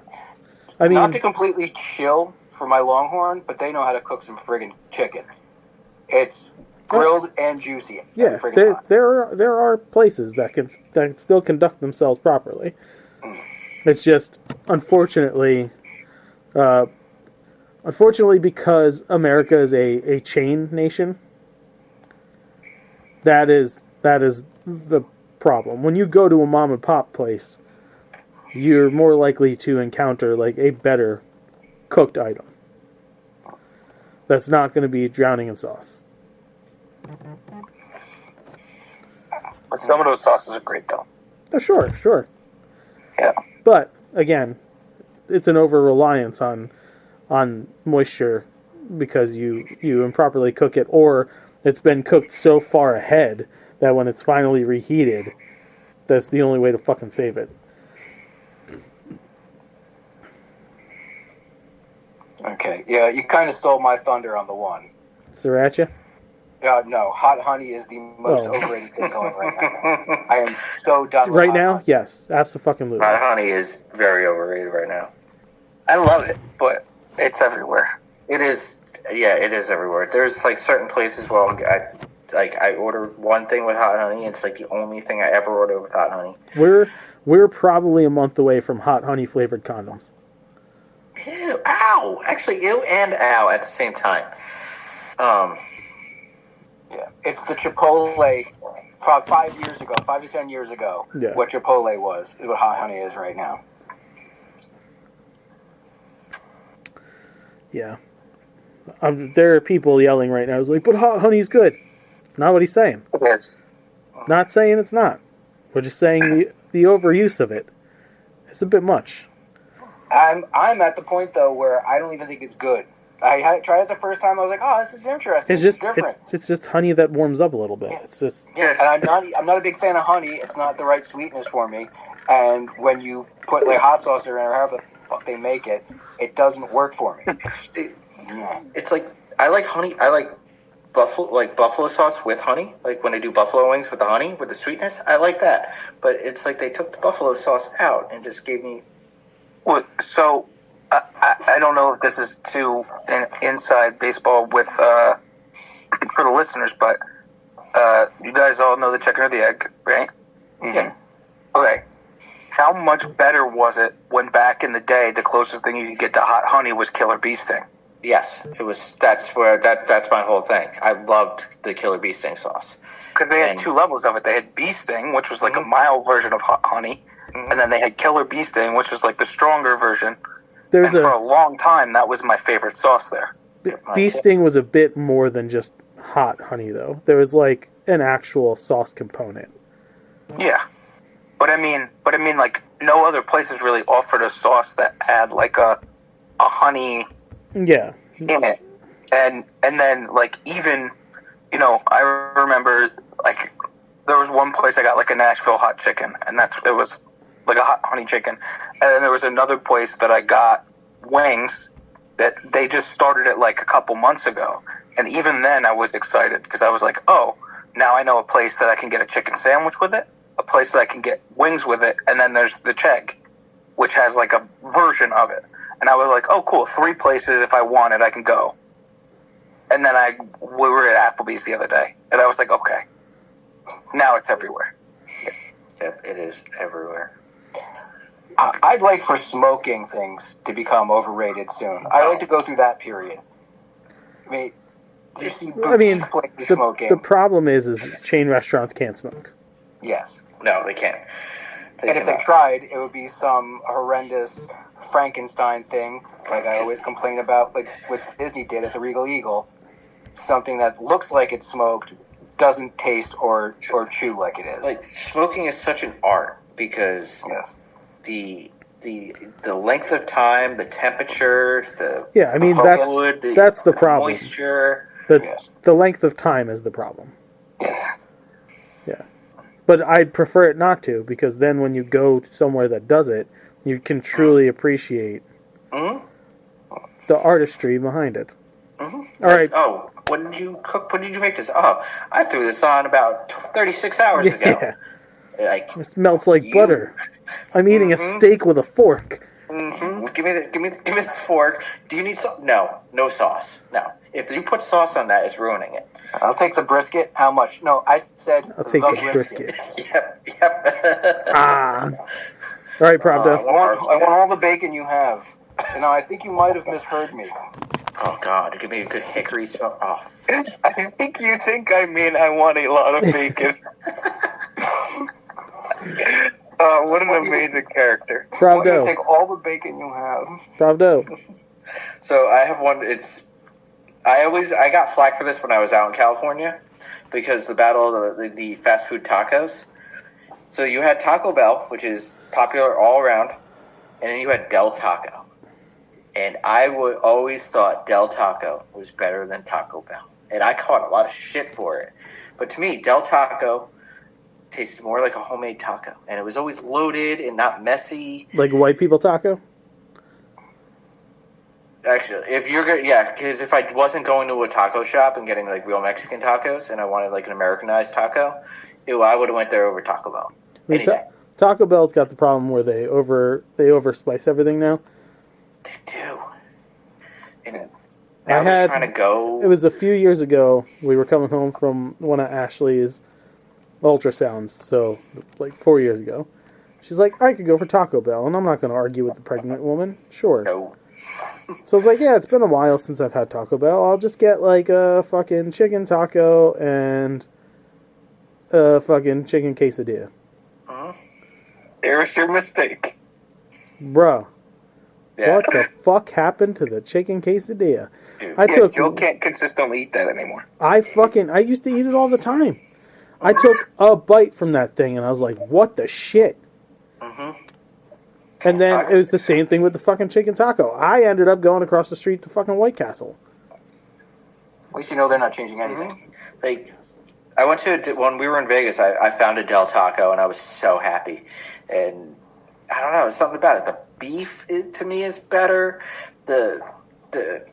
I mean... Not to completely chill for my Longhorn, but they know how to cook some friggin' chicken. It's grilled and juicy. Yeah, there are places that can still conduct themselves properly. It's just, unfortunately, because America is a chain nation, that is the problem. When you go to a mom and pop place, you're more likely to encounter like a better cooked item that's not going to be drowning in sauce. Some of those sauces are great though. Oh, sure. Yeah. But again, it's an over-reliance on moisture because you improperly cook it, or it's been cooked so far ahead that when it's finally reheated, that's the only way to fucking save it. Okay, yeah, you kind of stole my thunder on the one. Sriracha? No, hot honey is the most overrated thing going right now. I am so done with right hot now. honey. Yes, absolutely. Hot honey is very overrated right now. I love it, but it's everywhere. It is, yeah, it is everywhere. There's like certain places where I order one thing with hot honey, and it's like the only thing I ever order with hot honey. We're probably a month away from hot honey flavored condoms. Ew, ow! Actually, ew and ow at the same time. Yeah, it's the Chipotle. 5 to 10 years ago, Yeah. what Chipotle was is what hot honey is right now. Yeah. There are people yelling right now. It's like, but hot honey's good. It's not what he's saying. It is. Not saying it's not. We're just saying the overuse of it is a bit much. I'm at the point though where I don't even think it's good. I tried it the first time. I was like, "Oh, this is interesting. It's just different." it's just honey that warms up a little bit. It's just And I'm not a big fan of honey. It's not the right sweetness for me. And when you put like hot sauce in or however the fuck they make it, it doesn't work for me. Dude, it's like I like honey. I like buffalo sauce with honey. Like when they do buffalo wings with the honey with the sweetness, I like that. But it's like they took the buffalo sauce out and just gave me. So I don't know if this is too inside baseball with for the listeners, but you guys all know the chicken or the egg, right? Yeah. Okay. How much better was it when back in the day the closest thing you could get to hot honey was Killer Bee Sting? Yes, it was. That's my whole thing. I loved the Killer Bee Sting sauce. Because they had two levels of it. They had Bee Sting, which was like a mild version of hot honey, and then they had Killer Bee Sting, which was like the stronger version. There's And for a long time, that was my favorite sauce there. Bee Sting was a bit more than just hot honey, though. There was like an actual sauce component. Yeah. But I mean, like, no other places really offered a sauce that had like a honey Yeah. in it. And then, like, even, you know, I remember, like, there was one place I got, like, a Nashville hot chicken, and it was, like, a hot honey chicken. And then there was another place that I got wings that they just started it, like, a couple months ago. And even then, I was excited, because I was like, oh, now I know a place that I can get a chicken sandwich with it, a place that I can get wings with it, and then there's the Chegg, which has, like, a version of it. And I was like, oh, cool, 3 places if I want it, I can go. And then we were at Applebee's the other day, and I was like, okay, now it's everywhere. Yep, it is everywhere. I'd like for smoking things to become overrated soon. I'd like to go through that period. I mean, you see places smoking. The problem is chain restaurants can't smoke. Yes. No, they can't. And if they tried, it would be some horrendous Frankenstein thing, like I always complain about, like what Disney did at the Regal Eagle. Something that looks like it's smoked, doesn't taste or chew like it is. Like, smoking is such an art because yes. the length of time, the temperatures, the that's the problem. Moisture. The length of time is the problem. Yeah. But I'd prefer it not to, because then when you go somewhere that does it, you can truly appreciate the artistry behind it. All right. Oh, when did you cook? When did you make this? Oh, I threw this on about 36 hours ago. Like, it melts like butter. I'm eating a steak with a fork. Give me the fork. Do you need sauce? No sauce. No. If you put sauce on that, it's ruining it. I'll take the brisket. How much? No, I said I'll take the brisket. Yep. All right, Pravda. I want all the bacon you have. And I think you might have misheard me. Oh, God. Give me a good hickory smoke. Oh. I think you think I mean I want a lot of bacon. What an amazing character. Pravda. Take all the bacon you have. Pravda. So I have one. I got flack for this when I was out in California because the battle of the fast food tacos. So you had Taco Bell, which is popular all around, and then you had Del Taco. And I always thought Del Taco was better than Taco Bell. And I caught a lot of shit for it. But to me, Del Taco tasted more like a homemade taco. And it was always loaded and not messy. Like white people taco? Actually, because if I wasn't going to a taco shop and getting like real Mexican tacos and I wanted like an Americanized taco, I would have went there over Taco Bell. Any day. Taco Bell's got the problem where they overspice everything now. They do. And trying to go. It was a few years ago. We were coming home from one of Ashley's ultrasounds, so like 4 years ago. She's like, I could go for Taco Bell, and I'm not going to argue with the pregnant woman. Sure. No. So I was like, yeah, it's been a while since I've had Taco Bell. I'll just get like a fucking chicken taco and a fucking chicken quesadilla. There's your mistake. Bruh. Yeah. What the fuck happened to the chicken quesadilla? Dude, Joe can't consistently eat that anymore. I used to eat it all the time. I took a bite from that thing and I was like, what the shit? And then it was the same thing with the fucking chicken taco. I ended up going across the street to fucking White Castle. At least you know they're not changing anything. Like, I went to, when we were in Vegas, I found a Del Taco and I was so happy. And I don't know, there's something about it. The beef to me is better. I don't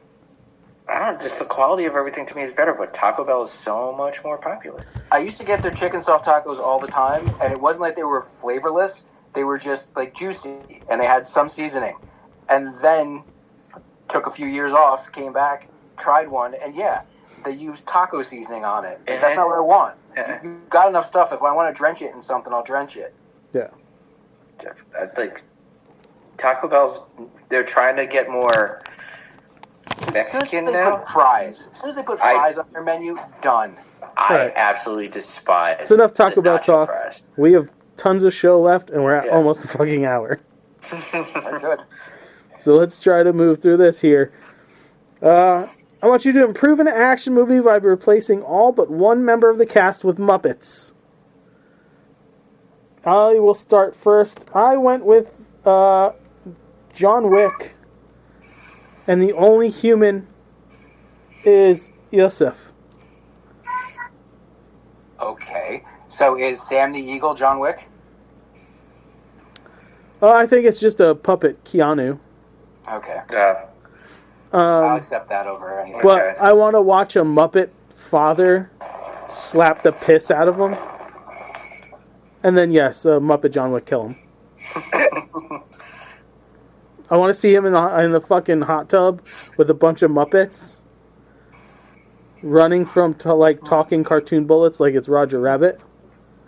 know, just the quality of everything to me is better, but Taco Bell is so much more popular. I used to get their chicken soft tacos all the time, and it wasn't like they were flavorless. They were just like juicy, and they had some seasoning. and then took a few years off, came back, tried one, and yeah, they used taco seasoning on it. That's not what I want. You've got enough stuff. If I want to drench it in something, I'll drench it. Yeah. I think Taco Bell's, they're trying to get more Mexican now. As soon as they put fries on their menu, done. I absolutely despise. It's enough Taco Bell talk. Fries. We have tons of show left, and we're at almost a fucking hour. Very good. So let's try to move through this here. I want you to improve an action movie by replacing all but one member of the cast with Muppets. I will start first. I went with John Wick, and the only human is Yosef. Okay. So is Sam the Eagle John Wick? I think it's just a puppet, Keanu. Okay. Yeah. I'll accept that over anything. But I want to watch a Muppet father slap the piss out of him. And then, yes, Muppet John Wick kill him. I want to see him in the fucking hot tub with a bunch of Muppets running from talking cartoon bullets like it's Roger Rabbit.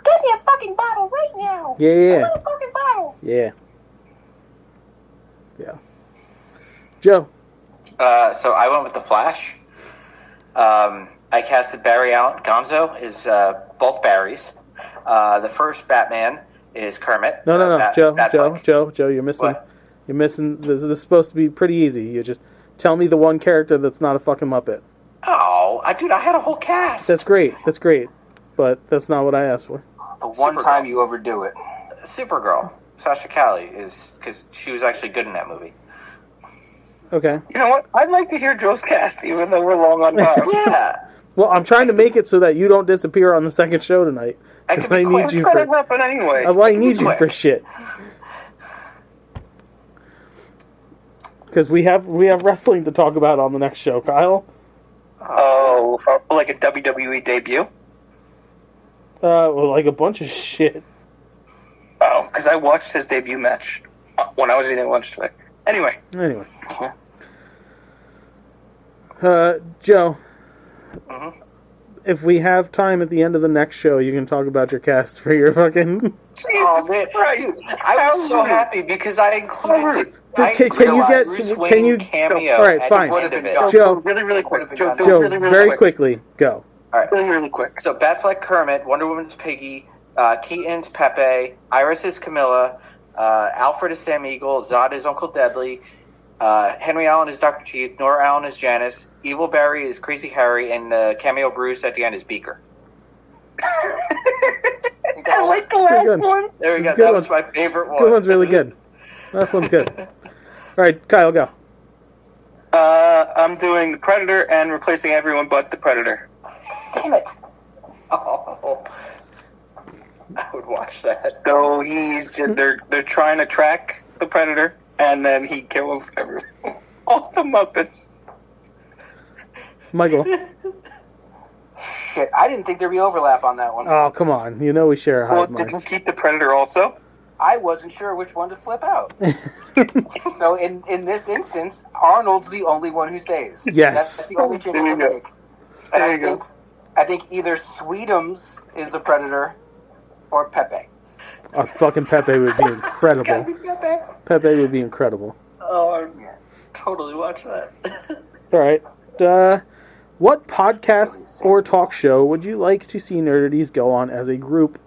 Give me a fucking bottle right now. Yeah. I want a fucking bottle. Yeah. Yeah. Joe. So I went with the Flash. I casted Barry Allen. Gonzo is both Barrys. The first Batman is Kermit. No, Batfleck. Joe, you're missing. What? You're missing. This is supposed to be pretty easy. You just tell me the one character that's not a fucking Muppet. Oh, dude, I had a whole cast. That's great. But that's not what I asked for. The one Supergirl. time you overdo it. Supergirl. Sasha Calle is because she was actually good in that movie. Okay. You know what? I'd like to hear Joe's cast, even though we're long on time. Yeah. Well, I'm trying to make it so that you don't disappear on the second show tonight. Because I need you It's for. gonna happen anyway. I need you for shit. Because we have wrestling to talk about on the next show, Kyle. Oh, like a WWE debut? Well, like a bunch of shit. Oh, because I watched his debut match when I was eating lunch today. Anyway. Joe. Mm-hmm. If we have time at the end of the next show, you can talk about your cast for your fucking. Oh man, Christ. I was so happy because I included. Can you cameo? All right, at fine. the end of it. Joe, really quick. Joe, really very quick. quickly, go. All right, Really quick. so Batfleck Kermit, Wonder Woman's Piggy, Keaton's Pepe, Iris is Camilla, Alfred is Sam Eagle, Zod is Uncle Deadly, Henry Allen is Dr. Teeth, Nora Allen is Janice, Evil Barry is Crazy Harry, and cameo Bruce at the end is Beaker. I like the last good. one. There we go. Good That one. was my favorite one. Good one's really good. Last one's good. All right, Kyle, go. I'm doing the Predator and replacing everyone but the Predator. Damn it. Oh, I would watch that. So they're trying to track the Predator, and then he kills everyone. All the Muppets. Michael. Shit, I didn't think there'd be overlap on that one. Oh, come on. You know we share a Well, hive did you mind. keep the Predator also? I wasn't sure which one to flip out. So in this instance, Arnold's the only one who stays. Yes. That's the only change There you I go. make. And There you go. I think either Sweetums is the Predator or Pepe. Fucking Pepe would be incredible. Pepe would be incredible. Oh, I would totally watch that. All right. What podcast or talk show would you like to see Nerdities go on as a group?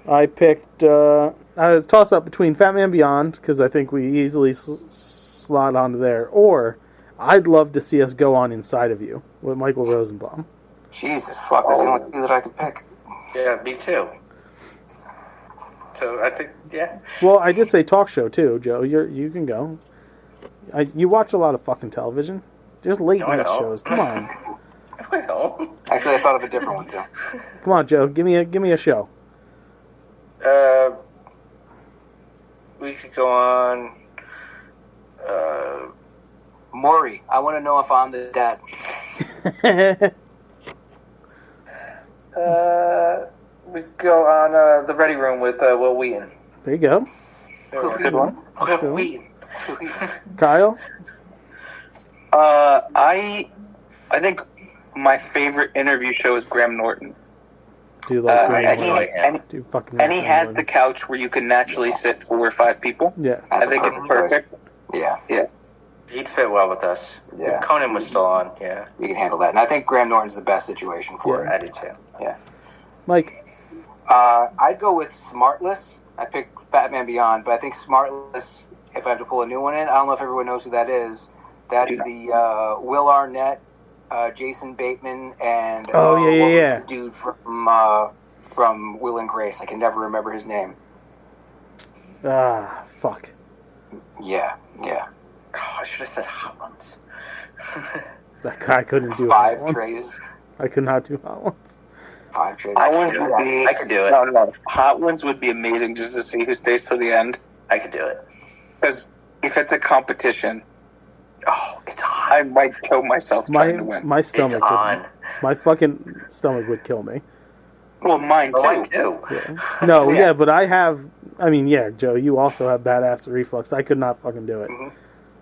I picked. I was tossed up between Fat Man Beyond because I think we easily slot onto there, or I'd love to see us go on Inside of You with Michael Rosenbaum. Jesus fuck, that's the only two that I could pick. Yeah, me too. So I think, yeah. Well, I did say talk show too, Joe. You can go. You watch a lot of fucking television. Just late No, I night don't. shows. Come on, Well, Actually, I thought of a different one too. come on, Joe. Give me a show. we could go on. Maury, I want to know if I'm the dad. We could go on the Ready Room with Will Wheaton. There you go. Good one. Will Wheaton. Kyle? I think my favorite interview show is Graham Norton. Do you like Graham and, he, Norton? and, Do you fucking and like he Graham has the Norton? couch where you can naturally sit 4 or 5 people. Yeah. I think it's perfect. Yeah. He'd fit well with us. Yeah. If Conan was still on, yeah. We can handle that. And I think Graham Norton's the best situation for I do too. it. Mike? I'd go with Smartless. I picked Batman Beyond, but I think Smartless, if I have to pull a new one in, I don't know if everyone knows who that is. That's the Will Arnett, Jason Bateman, and Oh, yeah, what was yeah. the dude from Will and Grace. I can never remember his name. Ah, fuck. Yeah. Oh, I should have said Hot Ones. That guy couldn't do Five Hot Ones. trays. I could not do Hot Ones. 5 trays. Hot Ones would be. I could do it. No. Hot Ones would be amazing just to see who stays to the end. I could do it. Because if it's a competition, Oh, it's on. I might kill myself trying to win. My stomach It's on. my fucking stomach would kill me. Well, mine Oh, I too. do. No, Yeah. yeah, but Joe, you also have badass reflux. I could not fucking do it.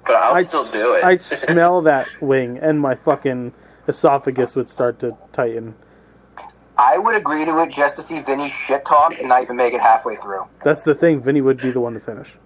But I'll I'd still do it. I'd smell that wing and my fucking esophagus would start to tighten. I would agree to it just to see Vinny shit talk and not even make it halfway through. That's the thing. Vinny would be the one to finish.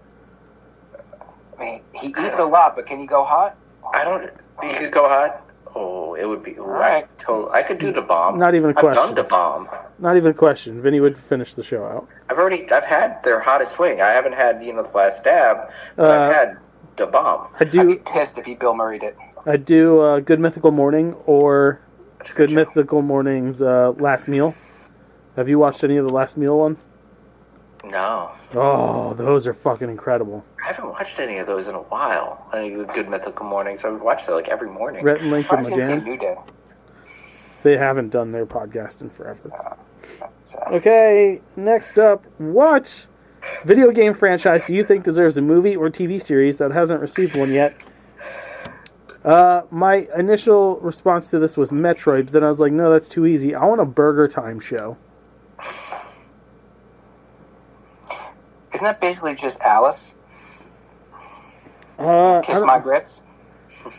I mean, he eats a lot, but can he go hot? I don't. You could go hot. Oh, it would be. Ooh, Alright. I could do the bomb. Not even a I've done question. the bomb. Not even a question. Vinny would finish the show out. I've had their hottest wing. I haven't had the last dab, but I've had the bomb. I I'd be do. pissed if he Bill Murray'd it. I do Good Mythical Morning or That's a Good show. Mythical Morning's Last Meal. Have you watched any of the Last Meal ones? No, Oh, those are fucking incredible. I haven't watched any of those in a while. Any of the Good Mythical Mornings. I would watch that like every morning. Rhett and Link I and was going to say Majan. New Day. They haven't done their podcast in forever. So, Okay, next up, what video game franchise do you think deserves a movie or TV series that hasn't received one yet? My initial response to this was Metroid, but then I was like, no, that's too easy. I want a Burger Time show. isn't that basically just Alice? I Kiss don't- my grits?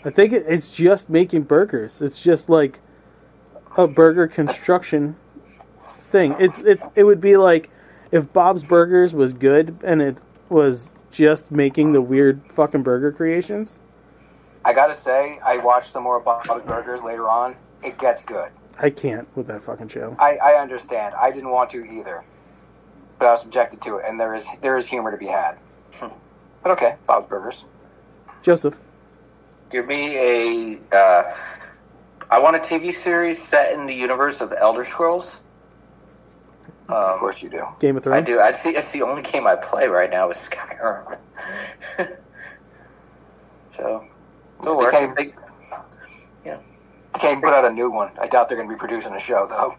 I think it's just making burgers. It's just like a burger construction thing. It would be like if Bob's Burgers was good and it was just making the weird fucking burger creations. I gotta say, I watched some more Bob's Burgers later on. It gets good. I can't with that fucking show. I understand. I didn't want to either, but I was subjected to it, and there is humor to be had. But okay, Bob's Burgers. Joseph, Give me a. I want a TV series set in the universe of Elder Scrolls. Of course you do. Game of I Thrones. do. It's the only game I play right now is Skyrim. So, it'll work. They can't put out a new one. I doubt they're going to be producing a show, though.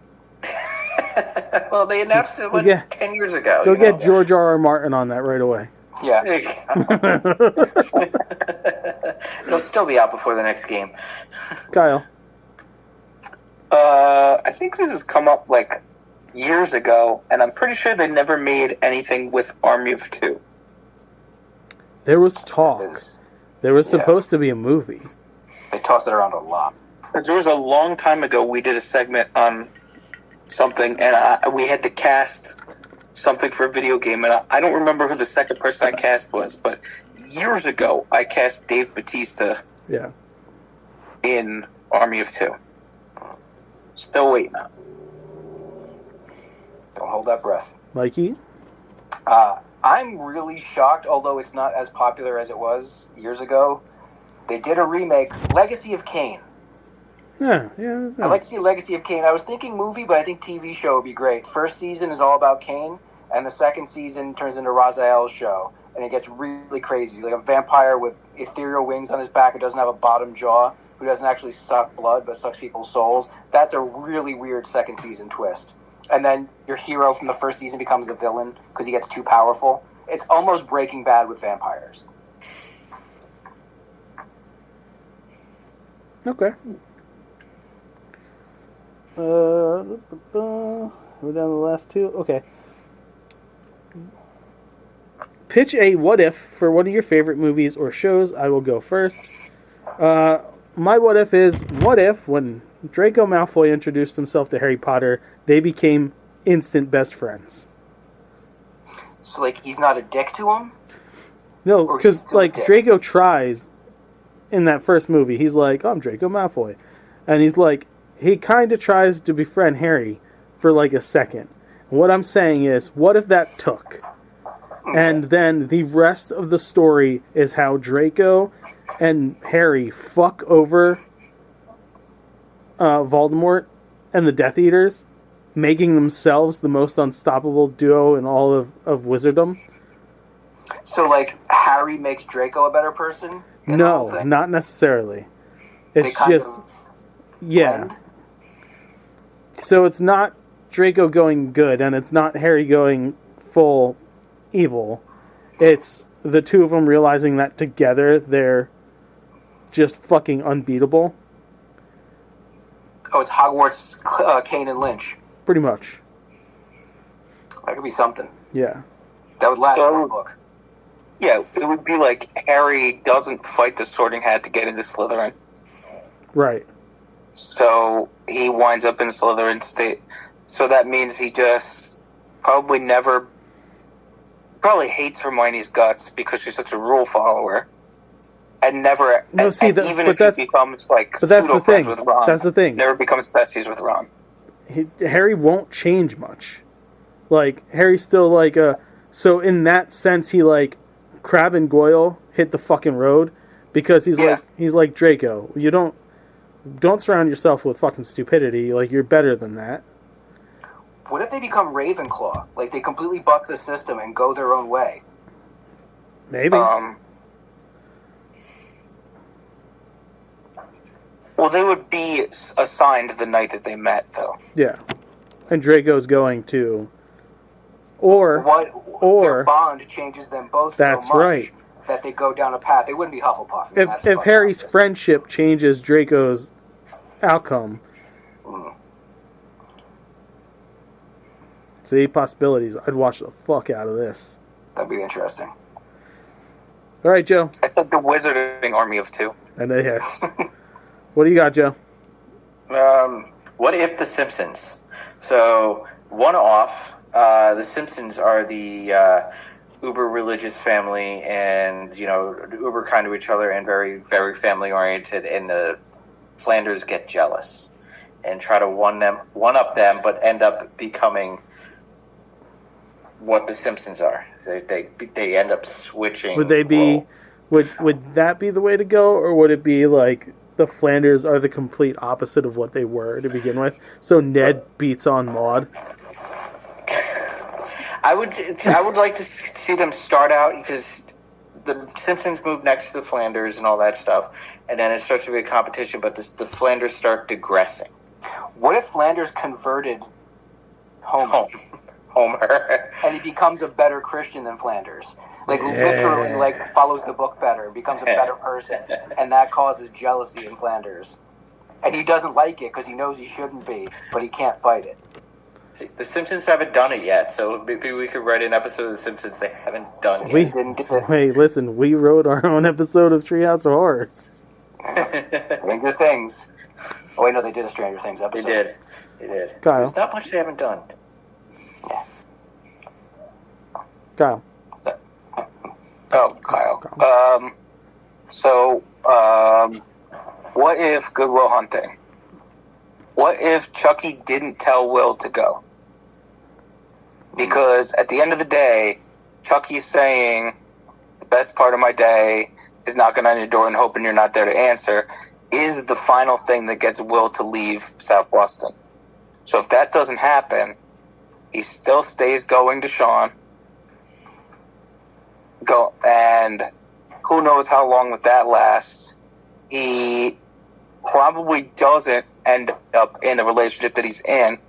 Well, they announced it Yeah. 10 years ago. Go you know? get George R.R. Martin on that right away. Yeah. There you go. It'll still be out before the next game. Kyle. I think this has come up like years ago, and I'm pretty sure they never made anything with Army of Two. There was talk. Is- There was Yeah. supposed to be a movie. They toss it around a lot. There was a long time ago we did a segment on something, and we had to cast something for a video game, and I don't remember who the second person I cast was, but years ago I cast Dave Bautista Yeah. in Army of Two. Still waiting on it. Don't hold that breath. Mikey. I'm really shocked, although it's not as popular as it was years ago. They did a remake, Legacy of Kain. Yeah. I'd like to see Legacy of Kain. I was thinking movie, but I think TV show would be great. First season is all about Kain, and the second season turns into Raziel's show, and it gets really crazy. Like a vampire with ethereal wings on his back who doesn't have a bottom jaw, who doesn't actually suck blood but sucks people's souls. That's a really weird second season twist. And then your hero from the first season becomes the villain because he gets too powerful. It's almost Breaking Bad with vampires. Okay. We're down to the last two. Okay. pitch a what if for one of your favorite movies or shows. I will go first. My what if is, what if when Draco Malfoy introduced himself to Harry Potter, they became instant best friends? So, like, he's not a dick to him? No, Or he's because, still a like, dick? Draco tries in that first movie. He's like, I'm Draco Malfoy. And he's like, he kind of tries to befriend Harry for, like, a second. What I'm saying is, what if that took? And then the rest of the story is how Draco and Harry fuck over Voldemort and the Death Eaters, making themselves the most unstoppable duo in all of Wizardom. So, like, Harry makes Draco a better person? in the whole No, thing? not necessarily. They It's kind just, of yeah. blend? So it's not Draco going good, and it's not Harry going full evil. It's the two of them realizing that together they're just fucking unbeatable. Oh, it's Hogwarts, Kane and Lynch. Pretty much. That could be something. Yeah. That would last So- one book. Yeah, it would be like Harry doesn't fight the Sorting Hat to get into Slytherin. Right. So he winds up in Slytherin state. So that means he just probably hates Hermione's guts because she's such a rule follower. And never, No, see, and that- even but if he that's- becomes like But that's the pseudo friends thing. with Ron, That's the thing. never becomes besties with Ron. Harry won't change much. Like, Harry's still like a... So in that sense, he like... Crabbe and Goyle hit the fucking road because he's like Draco. You don't surround yourself with fucking stupidity. Like, you're better than that. What if they become Ravenclaw? Like, they completely buck the system and go their own way. Maybe. Well, they would be assigned the night that they met, though. Yeah. And Draco's going to... Or... Their bond changes them both That's so much right. that they go down a path. They wouldn't be Hufflepuff. I mean, that's If fucking Harry's obvious. friendship changes Draco's outcome... See, possibilities. I'd watch the fuck out of this. That'd be interesting. All right, Joe. It's like the Wizarding Army of Two. And yeah. What do you got, Joe? What if The Simpsons? So, one off, The Simpsons are the uber religious family, and uber kind to each other and very, very family oriented. And the Flanders get jealous and try to one up them, but end up becoming what the Simpsons are. They end up switching. Would they be? role. Would that be the way to go, or would it be like the Flanders are the complete opposite of what they were to begin with? So Ned beats on Maude. I would like to see them start out, because the Simpsons move next to the Flanders and all that stuff, and then it starts to be a competition. But the Flanders start digressing. What if Flanders converted Homer? Homer. And he becomes a better Christian than Flanders. Like, literally, like, follows the book better, becomes a better person, and that causes jealousy in Flanders. And he doesn't like it because he knows he shouldn't be, but he can't fight it. See, the Simpsons haven't done it yet, so maybe we could write an episode of The Simpsons they haven't done We yet. Didn't do it. Wait, listen. We wrote our own episode of Treehouse of Horrors. Stranger Things. Oh, wait, no, they did a Stranger Things They episode. did. Kyle. There's not much they haven't done. Kyle. Oh, Kyle. What if Goodwill Hunting? What if Chucky didn't tell Will to go? Because at the end of the day, Chucky's saying, the best part of my day is knocking on your door and hoping you're not there to answer, is the final thing that gets Will to leave South Boston. So if that doesn't happen, he still stays going to Sean. And who knows how long that lasts. He probably doesn't end up in the relationship that he's in.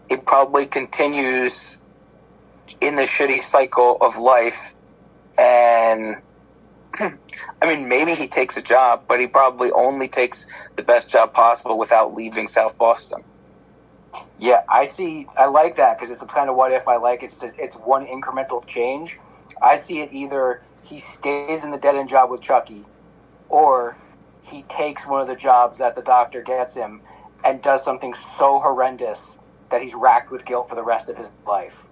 He probably continues in the shitty cycle of life, and I mean, maybe he takes a job, but he probably only takes the best job possible without leaving South Boston. Yeah, I like that because it's the kind of what if I like. It's one incremental change. I see it either he stays in the dead end job with Chucky, or he takes one of the jobs that the doctor gets him and does something so horrendous that he's racked with guilt for the rest of his life.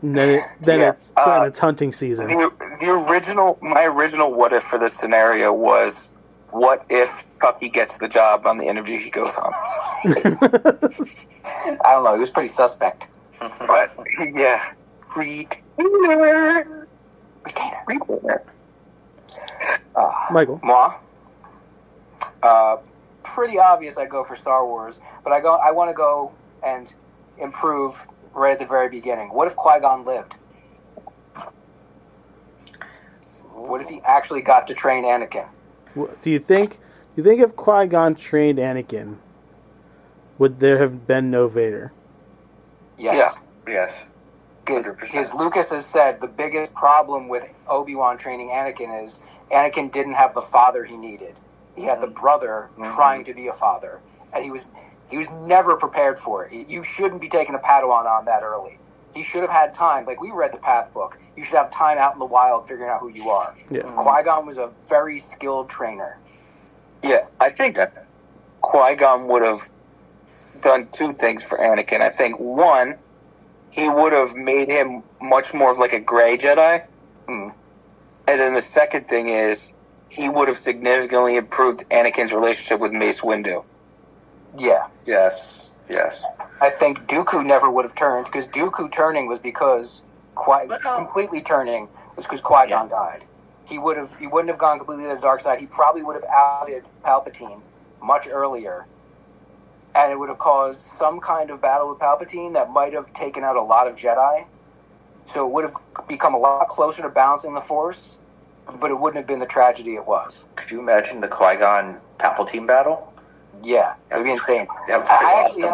And then Yeah, it's hunting season. My original what if for this scenario was, what if Chucky gets the job on the interview he goes on? I don't know. He was pretty suspect. But yeah, retainer. Michael. Moi? Pretty obvious I'd go for Star Wars, but I want to go and improve right at the very beginning. What if Qui-Gon lived? What if he actually got to train Anakin? Do you think if Qui-Gon trained Anakin, would there have been no Vader? Yes. Yes. Because Lucas has said the biggest problem with Obi-Wan training Anakin is Anakin didn't have the father he needed. He had the brother trying to be a father, and he was never prepared for it. You shouldn't be taking a Padawan on that early. He should have had time. Like, we read the Path book. You should have time out in the wild figuring out who you are. Yeah. Qui-Gon was a very skilled trainer. Yeah, I think Qui-Gon would have done two things for Anakin. I think, one, he would have made him much more of like a gray Jedi. Mm. And then the second thing is, he would have significantly improved Anakin's relationship with Mace Windu. Yeah. Yes. I think Dooku never would have turned, because Dooku turning was because completely turning was because Qui-Gon died. He wouldn't have gone completely to the dark side. He probably would have outed Palpatine much earlier, and it would have caused some kind of battle with Palpatine that might have taken out a lot of Jedi. So it would have become a lot closer to balancing the Force, but it wouldn't have been the tragedy it was. Could you imagine the Qui-Gon Palpatine battle? Yeah, it would be insane. That would be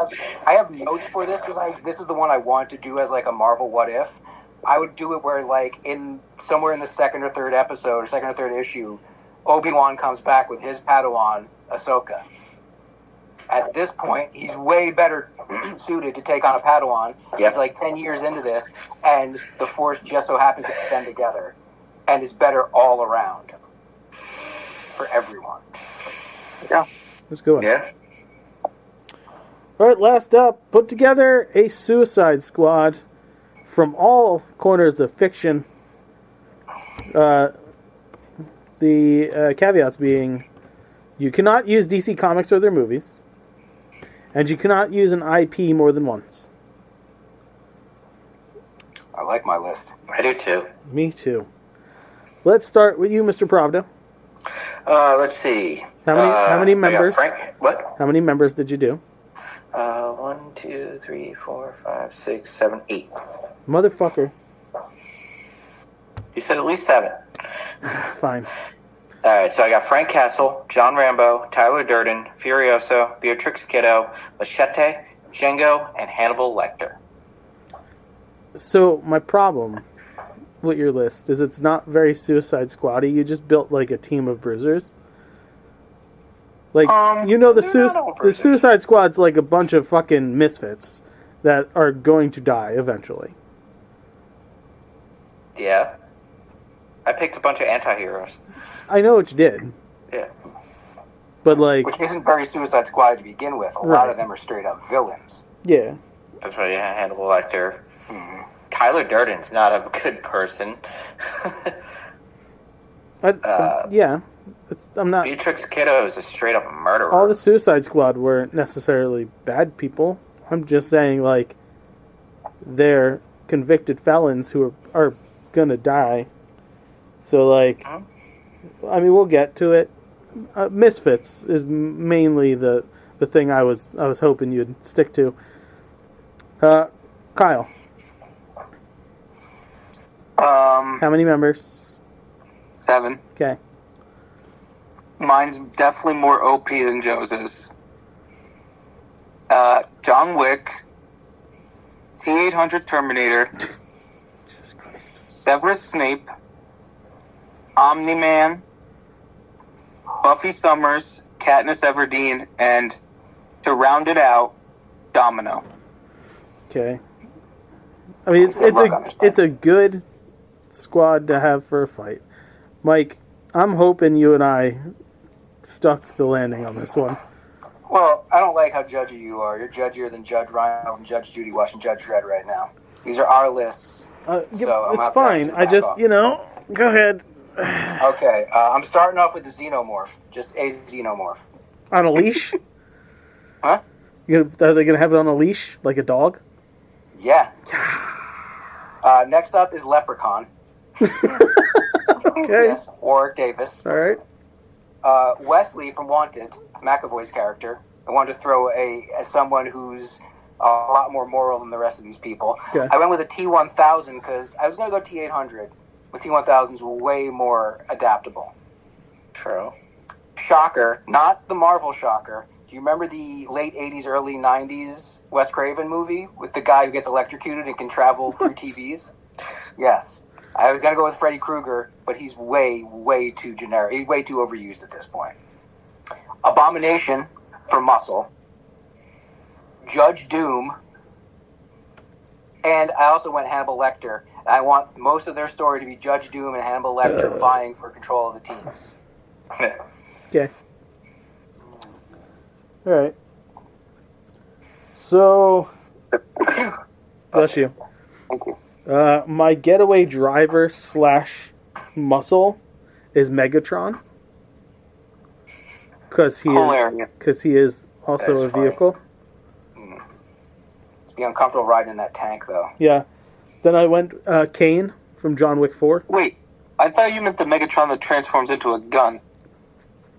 I have notes for this because this is the one I wanted to do as like a Marvel what if. I would do it where like somewhere in the second or third issue, Obi-Wan comes back with his Padawan, Ahsoka. At this point, he's way better suited to take on a Padawan. Yep. He's like 10 years into this, and the Force just so happens to bend together, and is better all around for everyone. Yeah. Let's go. Yeah. All right, last up, put together a Suicide Squad from all corners of fiction. The caveats being, you cannot use DC Comics or their movies, and you cannot use an IP more than once. I like my list. I do too. Me too. Let's start with you, Mr. Pravda. Let's see. How many I got members? Frank. What? How many members did you do? 1, 2, 3, 4, 5, 6, 7, 8. Motherfucker. You said at least 7. Fine. All right, so I got Frank Castle, John Rambo, Tyler Durden, Furioso, Beatrix Kiddo, Machete, Django, and Hannibal Lecter. So my problem with your list is it's not very Suicide Squad-y. You just built like a team of bruisers. Like, they're not all the bruisers. Suicide Squad's like a bunch of fucking misfits that are going to die eventually. Yeah. I picked a bunch of anti-heroes. I know what you did, Yeah. but like, Which isn't very Suicide Squad to begin with. A lot Right. of them are straight up villains. yeah. That's right, yeah, Hannibal Lecter. Mhm. Tyler Durden's not a good person. Yeah. I'm not. Beatrix Kiddo is a straight-up murderer. All the Suicide Squad weren't necessarily bad people. I'm just saying, like, they're convicted felons who are gonna die. So, like, I mean, we'll get to it. Misfits is mainly the thing I was hoping you'd stick to. Kyle, how many members? 7. Okay. Mine's definitely more OP than Joe's is. John Wick, T-800 Terminator, Jesus Christ. Severus Snape, Omni-Man, Buffy Summers, Katniss Everdeen, and to round it out, Domino. Okay. I mean, Look, understand. it's a good squad to have for a fight. Mike, I'm hoping you and I stuck the landing on this one. Well, I don't like how judgy you are. You're judgier than Judge Ryan and Judge Judy watching Judge Dredd right now. These are our lists. So I'm it's fine. I just, off. Go ahead. Okay, I'm starting off with the Xenomorph. Just a Xenomorph. On a leash? Huh? Are they going to have it on a leash, like a dog? Yeah. Next up is Leprechaun. Okay. Yes, Warwick Davis. All right. Wesley from Wanted, McAvoy's character. I wanted to throw as someone who's a lot more moral than the rest of these people. Okay. I went with a T-1000 because I was going to go T-800. The T-1000's way more adaptable. True. Shocker, not the Marvel Shocker. Do you remember the late 80s, early 90s Wes Craven movie with the guy who gets electrocuted and can travel through TVs? Yes. I was going to go with Freddy Krueger, but he's way, way too generic. He's way too overused at this point. Abomination from Muscle. Judge Doom. And I also went Hannibal Lecter. I want most of their story to be Judge Doom and Hannibal Lecter vying for control of the team. Okay. All right. So, bless you. Thank you. My getaway driver / muscle is Megatron. Because he is also That's a vehicle. It'd be uncomfortable riding in that tank, though. Yeah. Then I went Kane from John Wick 4. Wait, I thought you meant the Megatron that transforms into a gun.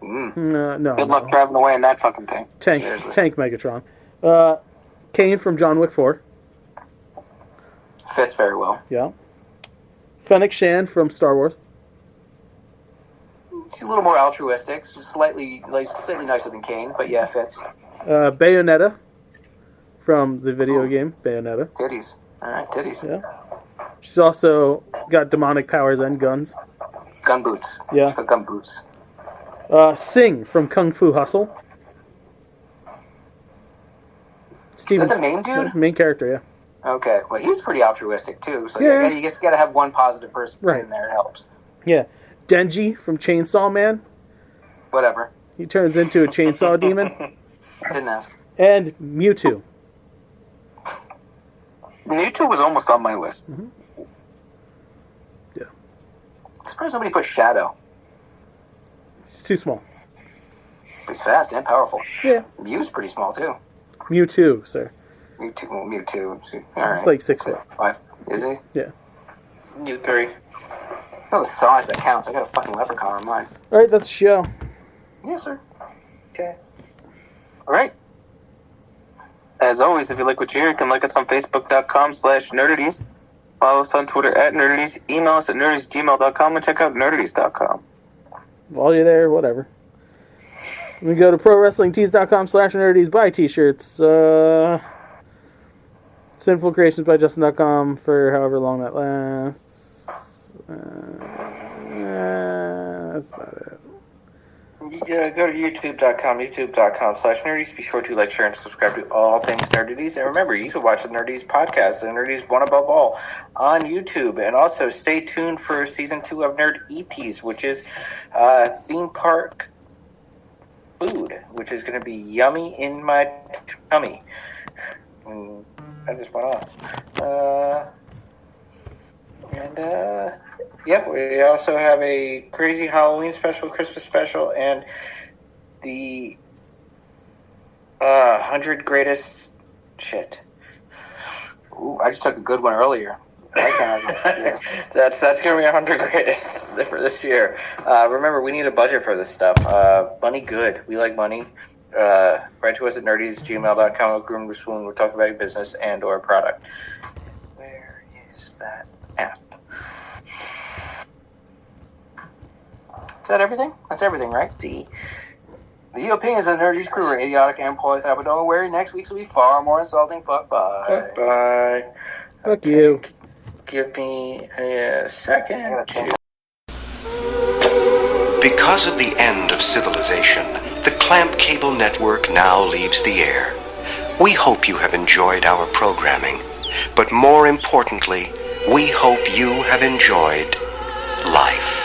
No. Good luck driving away in that fucking thing. Tank Megatron. Kane from John Wick 4. Fits very well. Yeah. Fennec Shan from Star Wars. He's a little more altruistic, so slightly nicer than Kane, but yeah, fits. Bayonetta from the video game Bayonetta. Titties. All right, titties. Yeah. She's also got demonic powers and guns. Gun boots. Yeah. She's got gun boots. Sing from Kung Fu Hustle. Steven, Is that the main dude? that's the main character, yeah. Okay, well, he's pretty altruistic, too, so Yeah. you just gotta have one positive person Right. in there. It helps. Yeah. Denji from Chainsaw Man. Whatever. He turns into a chainsaw demon. Didn't ask. And Mewtwo. Mewtwo was almost on my list. Yeah. I'm surprised nobody put Shadow. He's too small. He's fast and powerful. Yeah. Mew's pretty small, too. Mewtwo, sir. Mewtwo. All right. He's like 6 foot. 5. Is he? Yeah. You 3. No, the size that counts. I got a fucking leprechaun on mine. All right, that's the show. Yes, sir. Okay. All right. As always, if you like what you hear, you can like us on Facebook.com/Nerdities. Follow us on Twitter @Nerdities. Email us at nerdities@gmail.com and check out nerdities.com. While you're there, whatever. We go to ProWrestlingTees.com/Nerdities. Buy t-shirts. SinfulCreationsByJustin.com for however long that lasts. That's about it. Go to youtube.com/nerdies. Be sure to like, share, and subscribe to all things Nerdities. And remember, you can watch the Nerdies podcast, the Nerdies One Above All, on YouTube. And also, stay tuned for Season 2 of Nerd ETs, which is theme park food, which is going to be yummy in my tummy. I just went off. Yep, we also have a crazy Halloween special, Christmas special, and the 100 greatest shit. Ooh, I just took a good one earlier. Yeah. That's going to be 100 greatest for this year. Remember, we need a budget for this stuff. Money good. We like money. Write to us at nerdies@gmail.com. We'll groom to swoon. We'll talk about your business and or product. Where is that app? Is that everything? That's everything, right? See? The opinions of the Nerdies crew are idiotic and polythetic, but don't worry, next week's will be far more insulting. Fuck, bye. Bye. Fuck you. Give me a second. Because of the end of civilization, the Clamp Cable Network now leaves the air. We hope you have enjoyed our programming. but more importantly, we hope you have enjoyed life.